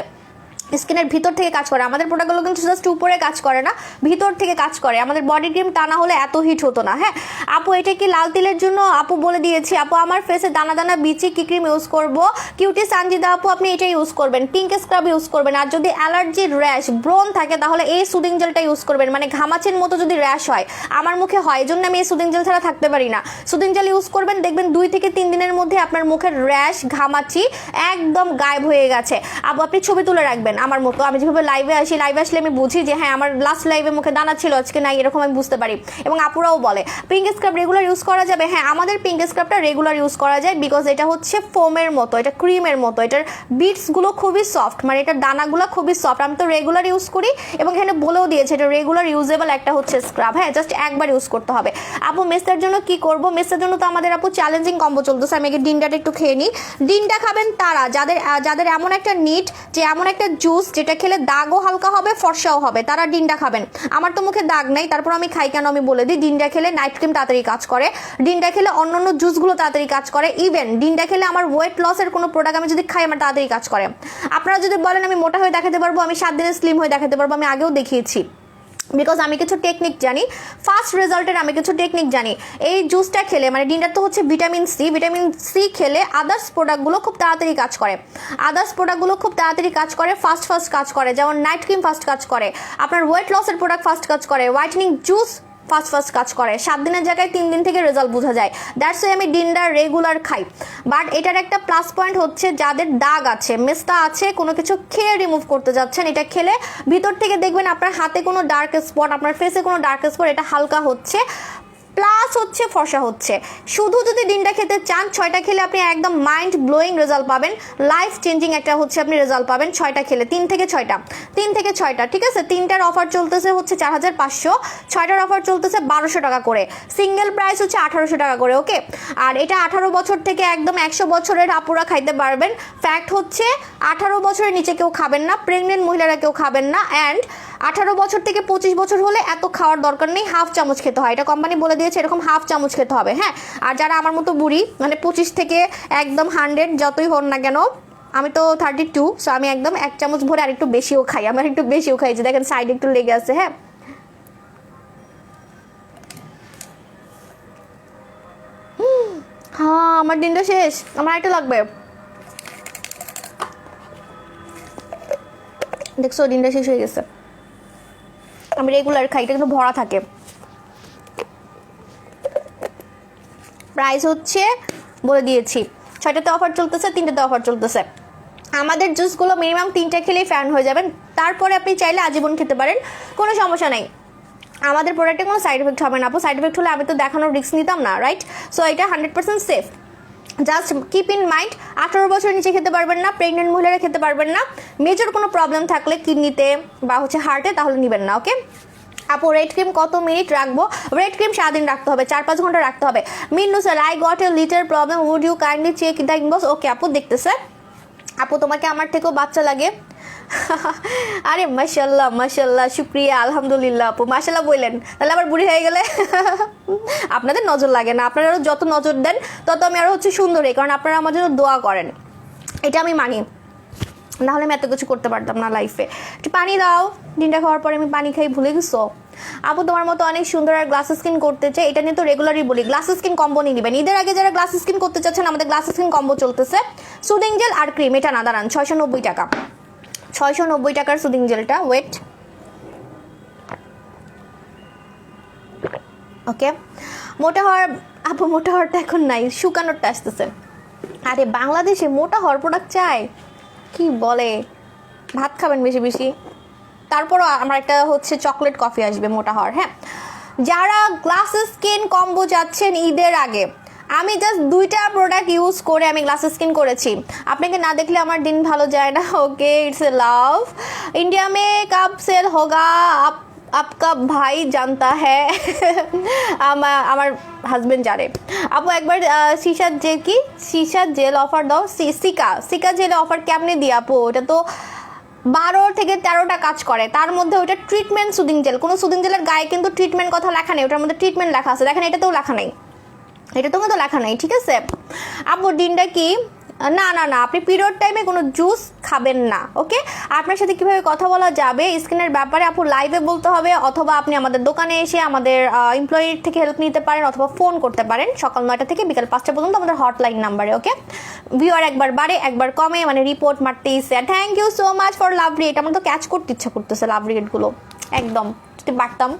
স্কিনের ভিতর থেকে কাজ করে। আমাদের প্রোডাক্টগুলো কিন্তু জাস্ট উপরে কাজ করে না, ভিতর থেকে কাজ করে। আমাদের বডি ক্রিম টানা হলে এত হিট হতো না। হ্যাঁ আপু, এটা কি লাল তিলের জন্য? আপু বলে দিয়েছি। আপু, আমার ফেসে দানা দানা বিচি কি ক্রিম ইউজ করব? কিউটি সানজিদা আপু, আপনি এটা ইউজ করবেন, পিঙ্ক স্ক্রাব ইউজ করবেন। আর যদি অ্যালার্জি, র্যাশ, ব্রণ থাকে তাহলে এই সুদিং জেলটা ইউজ করবেন। মানে ঘামাচির মতো যদি র্যাশ হয়, আমার মুখে হয়, এই জন্য আমি এই সুদিং জেল ছাড়া থাকতে পারি না। সুদিং জেল ইউজ করবেন, দেখবেন 2 থেকে 3 দিনের মধ্যে আপনার মুখের র্যাশ, ঘামাচি একদম গায়েব হয়ে গেছে। আপু, আপনি ছবি তুলে রাখবেন আমার মতো। আমি যেভাবে লাইভে আসি, লাইভে আসলে আমি বুঝি যে হ্যাঁ আমার লাস্ট লাইভে মুখে দানা ছিল, আজকে নাই, এরকম আমি বুঝতে পারি। এবং আপুরাও বলে পিঙ্ক স্ক্রাব রেগুলার ইউজ করা যাবে। হ্যাঁ, আমাদের পিঙ্ক স্ক্রাবটা রেগুলার ইউজ করা যায়, বিকজ এটা হচ্ছে ফোমের মতো, এটা ক্রিমের মতো, এটার বিটসগুলো খুবই সফট, মানে এটার দানাগুলো খুবই সফট। আমি তো রেগুলার ইউজ করি এবং এখানে বলেও দিয়েছে এটা রেগুলার ইউজেবল একটা হচ্ছে স্ক্রাব। হ্যাঁ, জাস্ট একবার ইউজ করতে হবে। আপু, মেসের জন্য কি করব? মেসের জন্য তো আমাদের আপু চ্যালেঞ্জিং কম্বো চলতেছে। আমি আগে ডিনটাটা একটু খেয়ে নিই। ডিনটা খাবেন তারা যাদের এমন একটা নিট, যে এমন একটা জুস যেটা খেলে দাগও হালকা হবে, ফর্সাও হবে, তারা ডিনটা খাবেন। আমার তো মুখে দাগ নাই, তারপর আমি খাই কেন আমি বলে দিই। ডিনটা খেলে নাইট ক্রিম তাড়াতাড়ি কাজ করে, ডিনটা খেলে অন্যান্য জুসগুলো তাড়াতাড়ি কাজ করে, ইভেন ডিনটা খেলে আমার ওয়েট লসের কোনো প্রোডাক্ট আমি যদি খাই আমার তাড়াতাড়ি কাজ করে। আপনারা যদি বলেন আমি মোটা হয়ে দেখাতে পারবো, আমি 7 দিনে স্লিম হয়ে দেখাতে পারবো, আমি আগেও দেখিয়েছি, বিকজ আমি কিছু টেকনিক জানি, ফাস্ট রেজাল্টের আমি কিছু টেকনিক জানি। এই জুসটা খেলে, মানে ডিনটা তো হচ্ছে ভিটামিন সি খেলে আদার্স প্রোডাক্টগুলো খুব তাড়াতাড়ি কাজ করে, ফাস্ট কাজ করে। যেমন নাইট ক্রিম ফাস্ট কাজ করে, আপনার ওয়েট লসের প্রোডাক্ট ফাস্ট কাজ করে, হোয়াইটেনিং জুস ফাস্ট কাজ করে। 7 দিনের জায়গায় 3 দিন থেকে রেজাল্ট বোঝা যায়। দ্যাটস ওয়াই আমি ডিনটা রেগুলার খাই। বাট এটার একটা প্লাস পয়েন্ট হচ্ছে, যাদের দাগ আছে, মেস্তা আছে, কোনো কিছু খেয়ে রিমুভ করতে যাচ্ছেন, এটা খেলে ভিতর থেকে দেখবেন আপনার হাতে কোনো ডার্ক স্পট, আপনার ফেসে কোনো ডার্ক স্পট, এটা হালকা হচ্ছে, প্লাস হচ্ছে ফর্সা হচ্ছে। শুধু যদি ডিনটা খেতে চান, 6টা খেলে আপনি একদম মাইন্ড ব্লোয়িং রেজাল্ট পাবেন, লাইফ চেঞ্জিং একটা হচ্ছে আপনি রেজাল্ট পাবেন 6টা খেলে। 3 থেকে 6টা, ঠিক আছে। 3টার অফার চলতেছে হচ্ছে 4500, 6টার অফার চলতেছে 1200 টাকা করে, সিঙ্গেল প্রাইস হচ্ছে 1800 টাকা করে। ওকে, আর এটা 18 বছর থেকে একদম 100 বছরের আপুরা খাইতে পারবেন। ফ্যাক্ট হচ্ছে 18 বছরের নিচে কেউ খাবেন না, প্রেগনেন্ট মহিলারা কেউ খাবেন না, অ্যান্ড 18 বছর থেকে 25 বছর হলে এত খাওয়ার দরকার নেই, হাফ চামচ খেতে হয়, এটা কোম্পানি বলে দিয়েছে, এরকম হাফ চামচ খেতে হবে। হ্যাঁ, আর যারা আমার মতো বুড়ি, মানে 25 থেকে একদম 100 যতই হন না কেন, আমি তো 32, সো আমি একদম 1 চামচ ভরে আর একটু বেশিও খাই, আমার একটু বেশিও খাই, যে দেখেন সাইডে একটু লেগে আছে। হ্যাঁ, হ্যাঁ, আমার দিনটা শেষ, আমার একটা লাগবে। দেখছো, দিনটা শেষ হয়ে গেছে। আমি রেগুলার খাই, এটা কিন্তু ভরা থাকে। প্রাইস হচ্ছে বলে দিয়েছি, 6টাতে অফার চলতেছে, 3টাতে অফার চলতেছে। আমাদের জুসগুলো মিনিমাম 3টা খেলেই ফ্যান হয়ে যাবেন, তারপরে আপনি চাইলে আজীবন খেতে পারেন, কোনো সমস্যা নাই। আমাদের প্রোডাক্টে কোনো সাইড এফেক্ট হবে না। আপু, সাইড এফেক্ট হলে আমি তো দেখানোর রিস্ক নিতাম না, রাইট? সো এটা 100% safe. Just keep in mind, 18 বছরের নিচে খেতে পারবেন না, প্রেগনেন্ট মহিলারা খেতে পারবেন না, মেজর কোনো প্রবলেম থাকলে কিডনিতে বা হচ্ছে হার্টে, তাহলে নেবেন না। ওকে আপু, রেড ক্রিম কত মিনিট রাখবো? রেড ক্রিম সারাদিন রাখতে হবে, 4-5 ঘন্টা রাখতে হবে। Minnu sir, I got a little problem, would you kindly check the inbox? Okay আপু, দেখতেছে। আপু, তোমাকে আমার থেকেও বাচ্চা লাগে? আরে মাশাল্লাহ, শুক্রিয়া, আলহামদুলিল্লাহ। আপু মাশাল্লাহ বললেন, তাহলে আবার বুড়ি হয়ে গেলে আপনাদের নজর লাগে না, আপনারা যত নজর দেন তত আমি আরও হচ্ছে সুন্দরী, কারণ আপনারা আমার জন্য দোয়া করেন, এটা আমি মানি, নাহলে আমি এত কিছু করতে পারতাম না লাইফে। একটু পানি দাও। ডিনটা খাওয়ার পরে আমি পানি খাই, ভুলে গেছো? আপু, তোমার মতো অনেক সুন্দর আর গ্লাস স্কিন করতে চাই, এটা নিয়ে তো রেগুলারই বলি, গ্লাস স্কিন কম্বো নিয়ে নেবেন। ঈদের আগে যারা গ্লাস স্কিন করতে চাচ্ছেন, আমাদের গ্লাস স্কিন কম্বো চলতেছে, সুদিং জেল আর ক্রিম, এটা না দাঁড়ান, 690 টাকা, 690 টাকার সুদিং জেলটা। ওয়েট, ওকে। মোটা হওয়ার, আপু মোটা হওয়ারটা এখন নাই, শুকানোরটা আসতেছে। আরে বাংলাদেশে মোটা হওয়ার প্রোডাক্ট চাই, কি বলে? ভাত খাবেন বেশি বেশি, তারপরও আমার একটা হচ্ছে চকলেট কফি আসবে মোটা হওয়ার। হ্যাঁ, যারা গ্লাস স্কিন কম্বো যাচ্ছেন ঈদের আগে, আমি জাস্ট 2টা প্রোডাক্ট ইউজ করে আমি গ্লাস স্কিন করেছি, আপনাকে না দেখলে আমার দিন ভালো যায় না। ওকে, ইটস এ লাভ, इंडिया में कब सेल होगा आपका भाई जानता है? আমার হাজবেন্ড জানে। আপু, একবার সীসা জেল অফার দাও। সিকা জেলে অফার কেমনে দিই আপু? ওটা তো 12 থেকে 13টা কাজ করে, তার মধ্যে ওটা ট্রিটমেন্ট সুদিং জেল, কোনো সুদিং জেলের গায়ে কিন্তু ট্রিটমেন্ট কথা লেখা নেই, ওটার মধ্যে ট্রিটমেন্ট লেখা আছে, দেখেন এটাতেও লেখা নেই, এটা তো লেখা নেই, ঠিক আছে? আপু, ডিনটা কি না না না, আপনি পিরিয়ড টাইমে কোনো জুস খাবেন না, ওকে? আপনার সাথে কিভাবে কথা বলা যাবে স্কিনের ব্যাপারে আপু লাইভে বলতে হবে, অথবা আপনি আমাদের দোকানে এসে আমাদের এমপ্লয়ির থেকে হেল্প নিতে পারেন, অথবা ফোন করতে পারেন সকাল 9টা থেকে বিকাল 5টা পর্যন্ত আমাদের হটলাইন নাম্বারে, ওকে? ভিউয়ার একবার বাড়ে একবার কমে, মানে রিপোর্ট মারতেইছে। Thank you so much for love rate. আমার তো ক্যাচ করতে ইচ্ছা করতেছে লাভ রেটগুলো একদম পারতাম।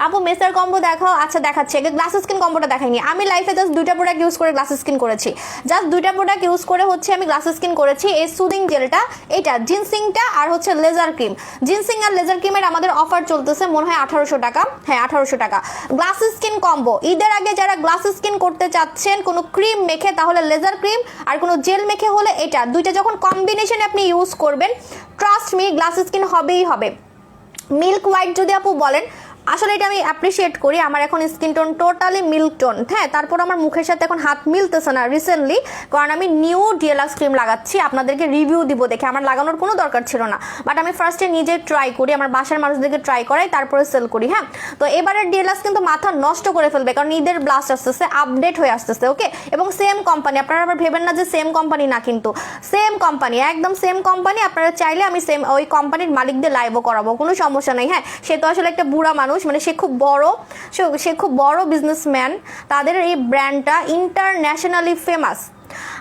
আপু মেসার কম্বো দেখাও। আচ্ছা দেখাচ্ছি, আগে গ্লাস স্কিন কম্বোটা দেখাইনি আমি। লাইফে জাস্ট 2টা প্রোডাক্ট ইউজ করে গ্লাস স্কিন করেছি, জাস্ট 2টা প্রোডাক্ট ইউজ করে হচ্ছে আমি গ্লাস স্কিন করেছি। এই সুদিং জেলটা, এটা জিনসিংটা, আর হচ্ছে লেজার ক্রিম। জিনসিং আর লেজার ক্রিমের আমাদের অফার চলতেছে মনে হয় 1800 টাকা, হ্যাঁ 1800 টাকা। গ্লাস স্কিন কম্বো ঈদের আগে যারা গ্লাস স্কিন করতে চাচ্ছেন কোনো ক্রিম মেখে, তাহলে লেজার ক্রিম, আর কোনো জেল মেখে হলে এটা, দুইটা যখন কম্বিনেশনে আপনি ইউজ করবেন ট্রাস্ট মি গ্লাস স্কিন হবেই হবে। মিল্ক হোয়াইট যদি আপু বলেন, আসলে এটা আমি অ্যাপ্রিসিয়েট করি। আমার এখন skin tone totally milk tone, হ্যাঁ। তারপর আমার মুখের সাথে এখন হাত মিলতেছে না রিসেন্টলি, কারণ আমি নিউ ডিএলএক্স ক্রিম লাগাচ্ছি। আপনাদেরকে রিভিউ দিব দেখে, আমার লাগানোর কোনো দরকার ছিল না, বাট আমি ফার্স্টে নিজে ট্রাই করি, আমার বাসার মানুষদেরকে ট্রাই করাই, তারপরে সেল করি, হ্যাঁ। তো এবারের ডিএলএক্স কিন্তু মাথা নষ্ট করে ফেলবে, কারণ ঈদের ব্লাস্ট আসতেছে, আপডেট হয়ে আসতেছে, ওকে? এবং সেম কোম্পানি, আপনারা আবার ভেবেন না যে সেম কোম্পানি না, কিন্তু সেম কোম্পানি, একদম সেম কোম্পানি। আপনারা চাইলে আমি সেম ওই কোম্পানির মালিকদের লাইভও করাবো, কোনো সমস্যা নেই, হ্যাঁ। সে তো আসলে একটা বুড়া মানুষ, মানে সে খুব বড় বিজনেসম্যান। তাদের এই ব্র্যান্ডটা ইন্টারন্যাশনালি ফেমাস।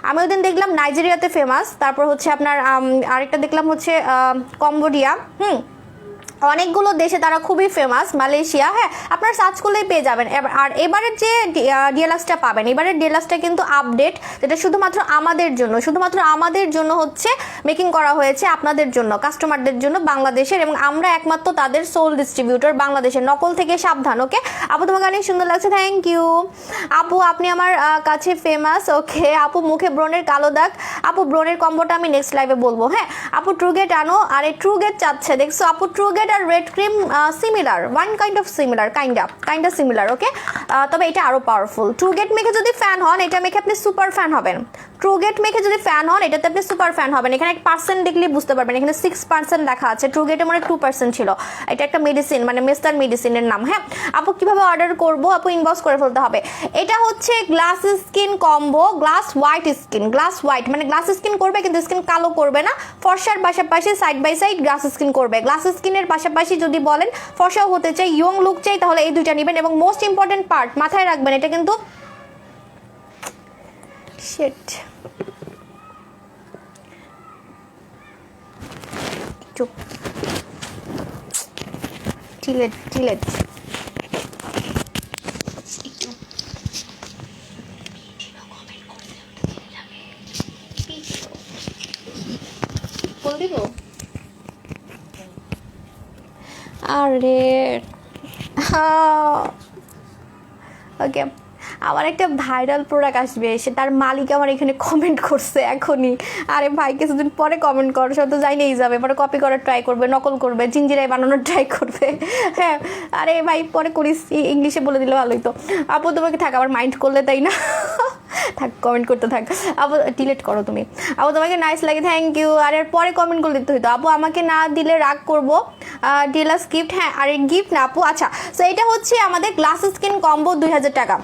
আমি ওই দিন দেখলাম নাইজেরিয়াতে ফেমাস, তারপর হচ্ছে আপনার আরেকটা দেখলাম হচ্ছে কম্বোডিয়া, অনেকগুলো দেশে তারা খুবই ফেমাস, মালয়েশিয়া, হ্যাঁ। আপনারা সার্চ করলেই পেয়ে যাবেন। আর এবারের যে ডিএলএক্সটা পাবেন, এবারের ডিএলএক্সটা কিন্তু আপডেট, যেটা শুধুমাত্র আমাদের জন্য হচ্ছে মেকিং করা হয়েছে, আপনাদের জন্য, কাস্টমারদের জন্য, বাংলাদেশের, এবং আমরা একমাত্র তাদের সোল ডিস্ট্রিবিউটর বাংলাদেশের। নকল থেকে সাবধান, ওকে? আপু তোমাকে অনেক সুন্দর লাগছে, থ্যাংক ইউ আপু, আপনি আমার কাছে ফেমাস, ওকে? আপু মুখে ব্রণের কালো দাগ, আপু ব্রণের কম্বোটা আমি নেক্সট লাইভে বলবো, হ্যাঁ। আপু ট্রুগেট আনো, আর এই ট্রুগেট চাচ্ছে, দেখছো আপু ট্রুগেট আর red cream similar, one kind of similar, kind of similar, okay? তবে এটা আরো পাওয়ারফুল। ট্রুগেট মেখে যদি ফ্যান হন, এটা মেখে আপনি সুপার ফ্যান হবেন। ট্রুগেট মেখে যদি ফ্যান হন, এটাতে আপনি সুপার ফ্যান হবেন। এখানে 1% দেখলে বুঝতে পারবেন, এখানে 6% লেখা আছে, ট্রুগেটে মানে 2% ছিল। এটা একটা মেডিসিন, মানে মেস্টার মেডিসিনের নাম, হ্যাঁ। আপু কিভাবে অর্ডার করবো? আপু ইনবক্স করে ফেলতে হবে। এটা হচ্ছে glass skin combo, glass white skin, glass white মানে গ্লাস স্কিন করবে কিন্তু স্কিন কালো করবে না, ফর্সার পাশাপাশি side by side glass skin করবে। গ্লাস স্কিনের পাশাপাশি যদি বলেন ফর্সাও হতে চাই, ইয়ং লুক চাই, তাহলে এই দুইটা নেবেন। এবং মোস্ট ইম্পর্টেন্ট পার্ট মাথায় রাখবেন, এটা কিন্তু শিট, চিলেট বল দিব। আরে ওকে, আমার একটা ভাইরাল প্রোডাক্ট আসবে, সে তার মালিক আমার এখানে কমেন্ট করছে এখনই। আরে ভাই কিছুদিন পরে কমেন্ট করো, সে তো জানিয়েই যাবে, পরে কপি করার ট্রাই করবে, নকল করবে, জিঞ্জিরাই বানানোর ট্রাই করবে, হ্যাঁ। আরে ভাই পরে করিস, ইংলিশে বলে দিলে ভালোই তো। আপু তোমাকে থাক, আবার মাইন্ড করলে তাই না, থাক কমেন্ট করতে থাক। আপু ডিলিট করো তুমি। আপু তোমাকে নাইস লাগে, থ্যাংক ইউ। আর এর পরে কমেন্ট করে দিতে হইতো, আপু আমাকে না দিলে রাগ করবো। ডিলাস গিফট, হ্যাঁ। আর এই গিফট না আপু, আচ্ছা। সো এটা হচ্ছে আমাদের গ্লাস স্কিন কম্বো 2000 টাকা,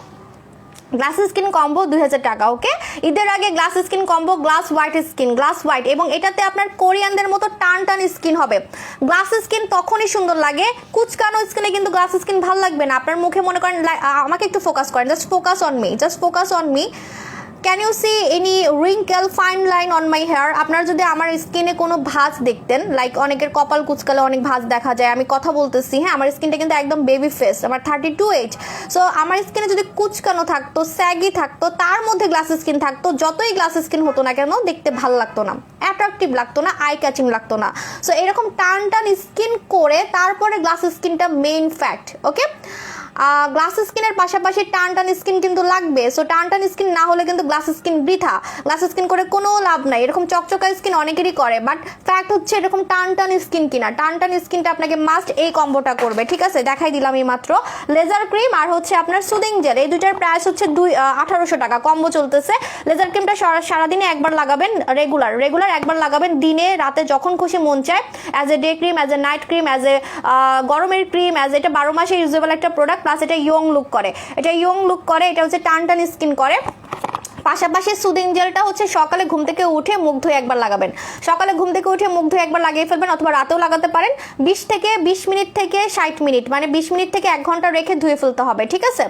গ্লাস স্কিন কম্বো 2000 টাকা, ওকে? ঈদের আগে glass skin combo, glass white, এবং এটাতে আপনার কোরিয়ানদের মতো টান স্কিন হবে। গ্লাস স্কিন তখনই সুন্দর লাগে, কুচকানো স্কিনে কিন্তু গ্লাস স্কিন ভালো লাগবে না। আপনার মুখে মনে করেন, আমাকে একটু ফোকাস করেন, just focus on me, can you see any wrinkle fine line on my hair? আপনারা যদি আমার স্কিনে কোনো ভাঁজ দেখতেন, লাইক অনেকের কপাল কুচকালে অনেক ভাঁজ দেখা যায়, আমি কথা বলতেছি, হ্যাঁ। আমার স্কিনটা কিন্তু একদম বেবি ফেস, আমার 32 এজ। সো আমার স্কিনে যদি কুচকানো থাকতো, স্যাগি থাকতো, তার মধ্যে গ্লাস স্কিন থাকতো, যতই গ্লাস স্কিন হতো না কেন দেখতে ভালো লাগতো না, অ্যাট্রাকটিভ লাগতো না, আই ক্যাচিং লাগতো না। সো এরকম টান স্কিন করে তারপরে গ্লাস স্কিনটা মেইন ফ্যাক্ট, ওকে? গ্লাস স্কিনের পাশাপাশি টান স্কিন কিন্তু লাগবে। সো টান স্কিন না হলে কিন্তু গ্লাস স্কিন বৃথা, গ্লাস স্কিন করে কোনো লাভ নাই। এরকম চকচকা স্কিন অনেকেরই করে, বাট ফ্যাক্ট হচ্ছে এরকম টান স্কিন কিনা, টান স্কিনটা আপনাকে মাস্ট এই কম্বোটা করবে, ঠিক আছে? দেখাই দিলাম এই মাত্র। লেজার ক্রিম আর হচ্ছে আপনার সুদিং জেল, এই দুইটার প্রাইস হচ্ছে 1800 টাকা, কম্বো চলতেছে। লেজার ক্রিমটা সারাদিনে একবার লাগাবেন, রেগুলার একবার লাগাবেন, দিনে রাতে যখন খুশি মন চায়, as a day cream, as a night cream, as a গরমের ক্রিম, অ্যাজ এটা 12 মাসে ইউজেবল একটা প্রোডাক্ট, প্লাস এটা ইয়ং লুক করে, এটা হচ্ছে টান স্কিন করে। পাশাপাশি সুদিং জেলটা হচ্ছে সকালে ঘুম থেকে উঠে মুখ ধুয়ে একবার লাগাবেন। সকালে ঘুম থেকে উঠে মুখ ধুয়ে একবার লাগিয়ে ফেলবেন, অথবা রাতেও লাগাতে পারেন। 20 মিনিট থেকে 60 মিনিট, মানে 20 মিনিট থেকে 1 ঘন্টা রেখে ধুয়ে ফেলতে হবে, ঠিক আছে?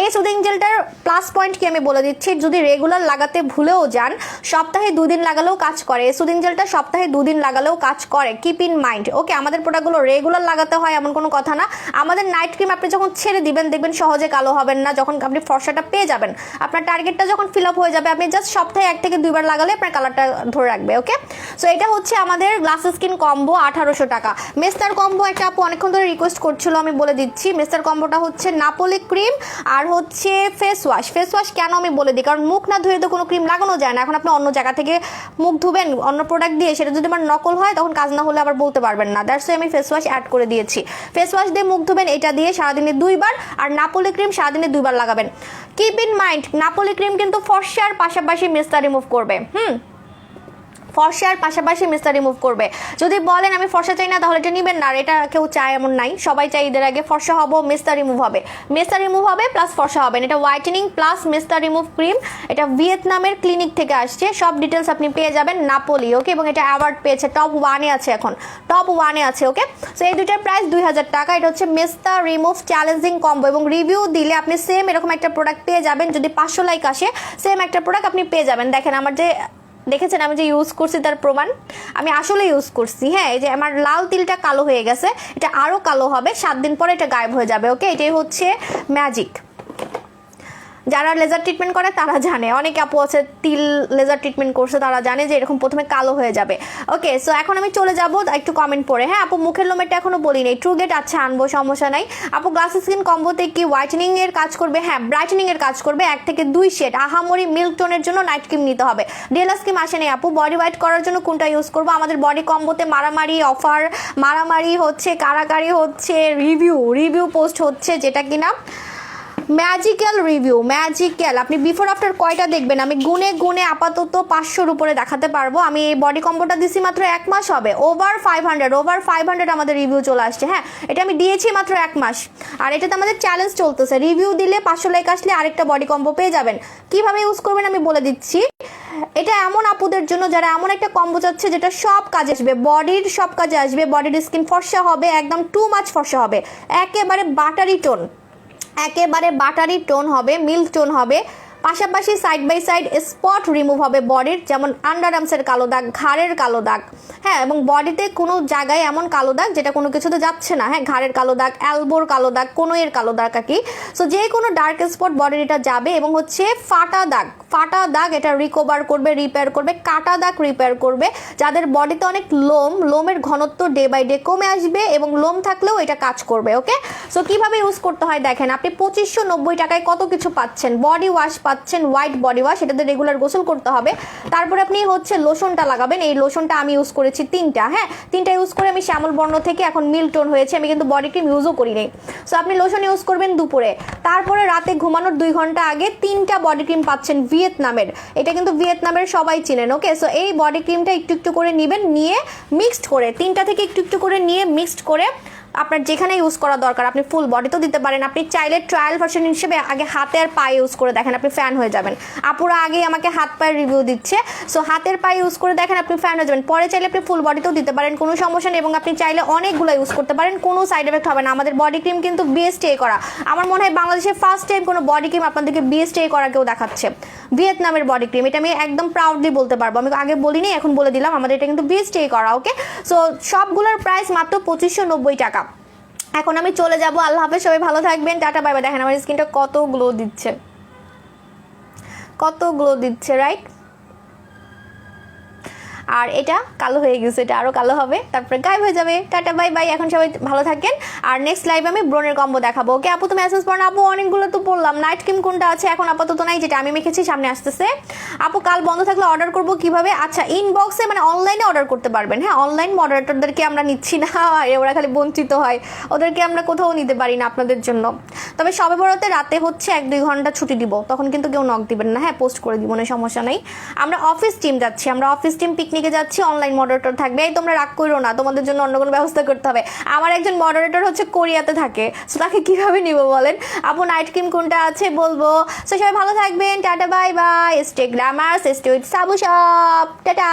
এই সুদিং জেলটার প্লাস পয়েন্ট কি আমি বলে দিচ্ছি, যদি রেগুলার লাগাতে ভুলেও যান, সপ্তাহে 2 দিন লাগালেও কাজ করে। এই সুদিং জেলটা সপ্তাহে 2 দিন লাগালেও কাজ করে, কিপ ইন মাইন্ড, ওকে? আমাদের প্রোডাক্টগুলো রেগুলার লাগাতে হয় এমন কোনো কথা না। আমাদের নাইট ক্রিম আপনি যখন ছেড়ে দিবেন, দেখবেন সহজে কালো হবেন না। যখন আপনি ফর্সাটা পেয়ে যাবেন, আপনার টার্গেটটা যখন ফিল আপ হয়ে যাবে, আপনি জাস্ট সপ্তাহে 1 থেকে 2 বার লাগালে আপনার কালারটা ধরে রাখবে, ওকে? সো এটা হচ্ছে আমাদের গ্লাস স্কিন কম্বো, 1800 টাকা। মেস্তার কম্বো একটা আপু অনেকক্ষণ ধরে রিকোয়েস্ট করছিল, আমি বলে দিচ্ছি। মেস্তার কম্বোটা হচ্ছে নাপোলি ক্রিম আর হচ্ছে ফেস ওয়াশ। ফেস ওয়াশ কেন আমি বলে দিই, কারণ মুখ না ধুয়ে তো কোনো ক্রিম লাগানো যায় না। এখন আপনি অন্য জায়গা থেকে মুখ ধুবেন অন্য প্রোডাক্ট দিয়ে, সেটা যদি আমার নকল হয় তখন কাজ না হলে আবার বলতে পারবেন না। দ্যাটস আমি ফেস ওয়াশ অ্যাড করে দিয়েছি। ফেস ওয়াশ দিয়ে মুখ ধুবেন, এটা দিয়ে সারাদিনে 2 বার, আর নাপোলি ক্রিম সারাদিনে 2 বার লাগাবেন। Keep in mind, Napoli cream কিন্তু ফর্সার পাশাপাশি মেস্তা রিমুভ করবে। ফর্সার পাশাপাশি মেস্তা রিমুভ করবে। যদি বলেন আমি ফর্সা চাই না, তাহলে এটা নেবেন না। আর এটা কেউ চায় এমন নাই, সবাই চাই ঈদের আগে ফর্সা হবো, মেস্তা রিমুভ হবে। মেস্তা রিমুভ হবে প্লাস ফর্সা হবেন। এটা হোয়াইটেনিং প্লাস মেস্তা রিমুভ ক্রিম। এটা ভিয়েতনামের ক্লিনিক থেকে আসছে। সব ডিটেলস আপনি পেয়ে যাবেন নাপোলি, ওকে? এবং এটা অ্যাওয়ার্ড পেয়েছে, টপ 1-এ আছে, এখন টপ 1-এ আছে, ওকে? সো এই দুইটার প্রাইস 2000 টাকা। এটা হচ্ছে মেস্তা রিমুভ চ্যালেঞ্জিং কম্বো, এবং রিভিউ দিলে আপনি সেম এরকম একটা প্রোডাক্ট পেয়ে যাবেন। যদি 500 লাইক আসে, সেম একটা প্রোডাক্ট আপনি পেয়ে যাবেন। দেখেন আমার যে দেখেছেন আমি যে ইউজ করছি তার প্রমাণ, আমি আসলে ইউজ করছি। হ্যাঁ, এই যে আমার লাল তিলটা কালো হয়ে গেছে, এটা আরও কালো হবে, 7 দিন পরে এটা গায়েব হয়ে যাবে, ওকে? এটাই হচ্ছে ম্যাজিক। যারা লেজার ট্রিটমেন্ট করে তারা জানে, অনেক আপু আছে তিল লেজার ট্রিটমেন্ট করছে, তারা জানে যে এরকম প্রথমে কালো হয়ে যাবে, ওকে? সো এখন আমি চলে যাব একটু কমেন্ট পড়ে। হ্যাঁ আপু, মুখের লোমেরটা এখনো বলি নাই, ট্রুগেট আচ্ছা আনবো, সমস্যা নাই। আপু গ্লাস স্কিন কম্বোতে কি হোয়াইটেনিং এর কাজ করবে? হ্যাঁ, ব্রাইটেনিং এর কাজ করবে। 1 থেকে 2 শেড আহামরি মিল্ক টোনের জন্য নাইট ক্রিম নিতে হবে। ডেলাস ক্রিম আসে নাই আপু। বডি হোয়াইট করার জন্য কোনটা ইউজ করবো? আমাদের বডি কম্বোতে মারামারি অফার, মারামারি হচ্ছে, কারাকারি হচ্ছে, রিভিউ পোস্ট হচ্ছে, যেটা কিনা ম্যাজিক্যাল রিভিউ। ম্যাজিক্যাল আপনি বিফোর আফটার কয়টা দেখবেন, আমি গুনে গুনে আপাতত 500-র উপরে দেখাতে পারবো। আমি এই বডি কম্বোটা দিছি মাত্র 1 মাস হবে, ওভার 500 আমাদের রিভিউ চলে আসছে। হ্যাঁ, এটা আমি দিয়েছি মাত্র 1 মাস, আর এটাতে আমাদের চ্যালেঞ্জ চলতেছে। রিভিউ দিলে 500 লাইক আসলে আরেকটা বডি কম্বো পেয়ে যাবেন। কিভাবে ইউজ করবেন আমি বলে দিচ্ছি। এটা এমন আপুদের জন্য যারা এমন একটা কম্বো চাচ্ছে যেটা সব কাজে আসবে, বডির সব কাজে আসবে। বডির স্কিন ফর্সা হবে, একদম টু মাচ ফর্সা হবে, একেবারে বাটারি টোন হবে, মিল্ক টোন হবে। পাশাপাশি side by side spot remove হবে বডির, যেমন আন্ডার আর্মসের কালো দাগ, ঘাড়ের কালো দাগ, হ্যাঁ, এবং বডিতে কোনো জায়গায় এমন কালো দাগ যেটা কোনো কিছুতে যাচ্ছে না। হ্যাঁ, ঘাড়ের কালো দাগ, এলবোর কালো দাগ, কোনোয়ের কালো দাগ আর কি। সো যে কোনো ডার্ক স্পট বডির এটা যাবে। এবং হচ্ছে ফাটা দাগ এটা রিকভার করবে, রিপেয়ার করবে। কাটা দাগ রিপেয়ার করবে। যাদের বডিতে অনেক লোমের ঘনত্ব ডে বাই ডে কমে আসবে, এবং লোম থাকলেও এটা কাজ করবে, ওকে? সো কিভাবে ইউজ করতে হয় দেখেন। আপনি 2590 টাকায় কত কিছু পাচ্ছেন। বডি ওয়াশ পাচ্ছেন, হোয়াইট বডি ওয়াশ, এটাতে রেগুলার গোসল করতে হবে। তারপরে আপনি হচ্ছে লোশনটা লাগাবেন। এই লোশনটা আমি ইউজ করেছি 3টা। হ্যাঁ, 3টা ইউজ করে আমি শ্যামল বর্ণ থেকে এখন মিল্ক টোন হয়েছে। আমি কিন্তু বডি ক্রিম ইউজও করি নাই। সো আপনি লোশন ইউজ করবেন দুপুরে, তারপরে রাতে ঘুমানোর 2 ঘন্টা আগে 3টা বডি ক্রিম পাচ্ছেন ভিয়েতনামের। এটা কিন্তু ভিয়েতনামের সবাই চিনেন, ওকে? সো এই বডি ক্রিমটা একটু করে নেবেন, নিয়ে মিক্সড করে 3টা থেকে একটু করে নিয়ে মিক্সড করে আপনার যেখানে ইউজ করা দরকার আপনি ফুল বডিতেও দিতে পারেন। আপনি চাইলে ট্রায়াল ভার্সন হিসেবে আগে হাতে আর পায়ে ইউজ করে দেখেন, আপনি ফ্যান হয়ে যাবেন। আপুরা আগেই আমাকে হাত পায়ের রিভিউ দিচ্ছে, সো হাতের পায়ে ইউজ করে দেখেন, আপনি ফ্যান হয়ে যাবেন। পরে চাইলে আপনি ফুল বডিতেও দিতে পারেন, কোনো সমস্যা নেই। এবং আপনি চাইলে অনেকগুলো ইউজ করতে পারেন, কোনো সাইড এফেক্ট হবে না। আমাদের বডি ক্রিম কিন্তু বিএসটিআই করা। আমার মনে হয় বাংলাদেশে ফার্স্ট টাইম কোনো বডি ক্রিম আপনাদেরকে বিএসটিআই করা কেউ দেখাচ্ছে। ভিয়েতনামের বডি ক্রিম, এটা আমি একদম প্রাউডলি বলতে পারবো। আমি আগে বলিনি, এখন বলে দিলাম, আমাদের এটা কিন্তু বিএসটিআই করা, ওকে? সো সবগুলোর প্রাইস মাত্র 2590 টাকা। এখন আমি চলে যাব। আল্লাহ হাফেজ, সবাই ভালো থাকবেন, টাটা বাই বাই। দেখেন আমার স্কিনটা কত গ্লো দিচ্ছে, রাইট? আর এটা কালো হয়ে গেছে, এটা আরও কালো হবে, তারপরে গায়েব হয়ে যাবে। টাটা বাই বাই, এখন সবাই ভালো থাকেন। আর নেক্সট লাইভে আমি ব্রনের কম্বো দেখাবো, ওকে? আপু তো মেসেজ পড়েন। আপু অনেকগুলো তো বললাম, নাইট ক্রিম কোনটা আছে এখন আপাতত নাই, যেটা আমি মেখেছি সামনে আসতেছে। আপু কাল বন্ধ থাকলে অর্ডার করবো কিভাবে? আচ্ছা, ইনবক্সে মানে অনলাইনে অর্ডার করতে পারবেন। হ্যাঁ, অনলাইন মডারেটরদেরকে আমরা নিচ্ছি না, ওরা খালি বঞ্চিত হয়, ওদেরকে আমরা কোথাও নিতে পারি না আপনাদের জন্য। তবে সবে বড়তে রাতে হচ্ছে 1-2 ঘন্টা ছুটি দিব, তখন কিন্তু কেউ নক দিবেন না। হ্যাঁ, পোস্ট করে দিব না, সমস্যা নেই। আমরা অফিস টিম যাচ্ছি, আমরা অফিস টিম পিকনিক পিকনিকে যাচ্ছি, অনলাইন মডারেটর থাকবে। এই তোমরা রাগ করো না, তোমাদের জন্য অন্য কোনো ব্যবস্থা করতে হবে। আমার একজন মডারেটর হচ্ছে কোরিয়াতে থাকে, সো তাকে কিভাবে নিব বলেন? আপু নাইট ক্রিম কোনটা আছে বলবো। সো সবাই ভালো থাকবেন, tata bye bye, stay Glamour, stay with সাবু শপ, টাটা।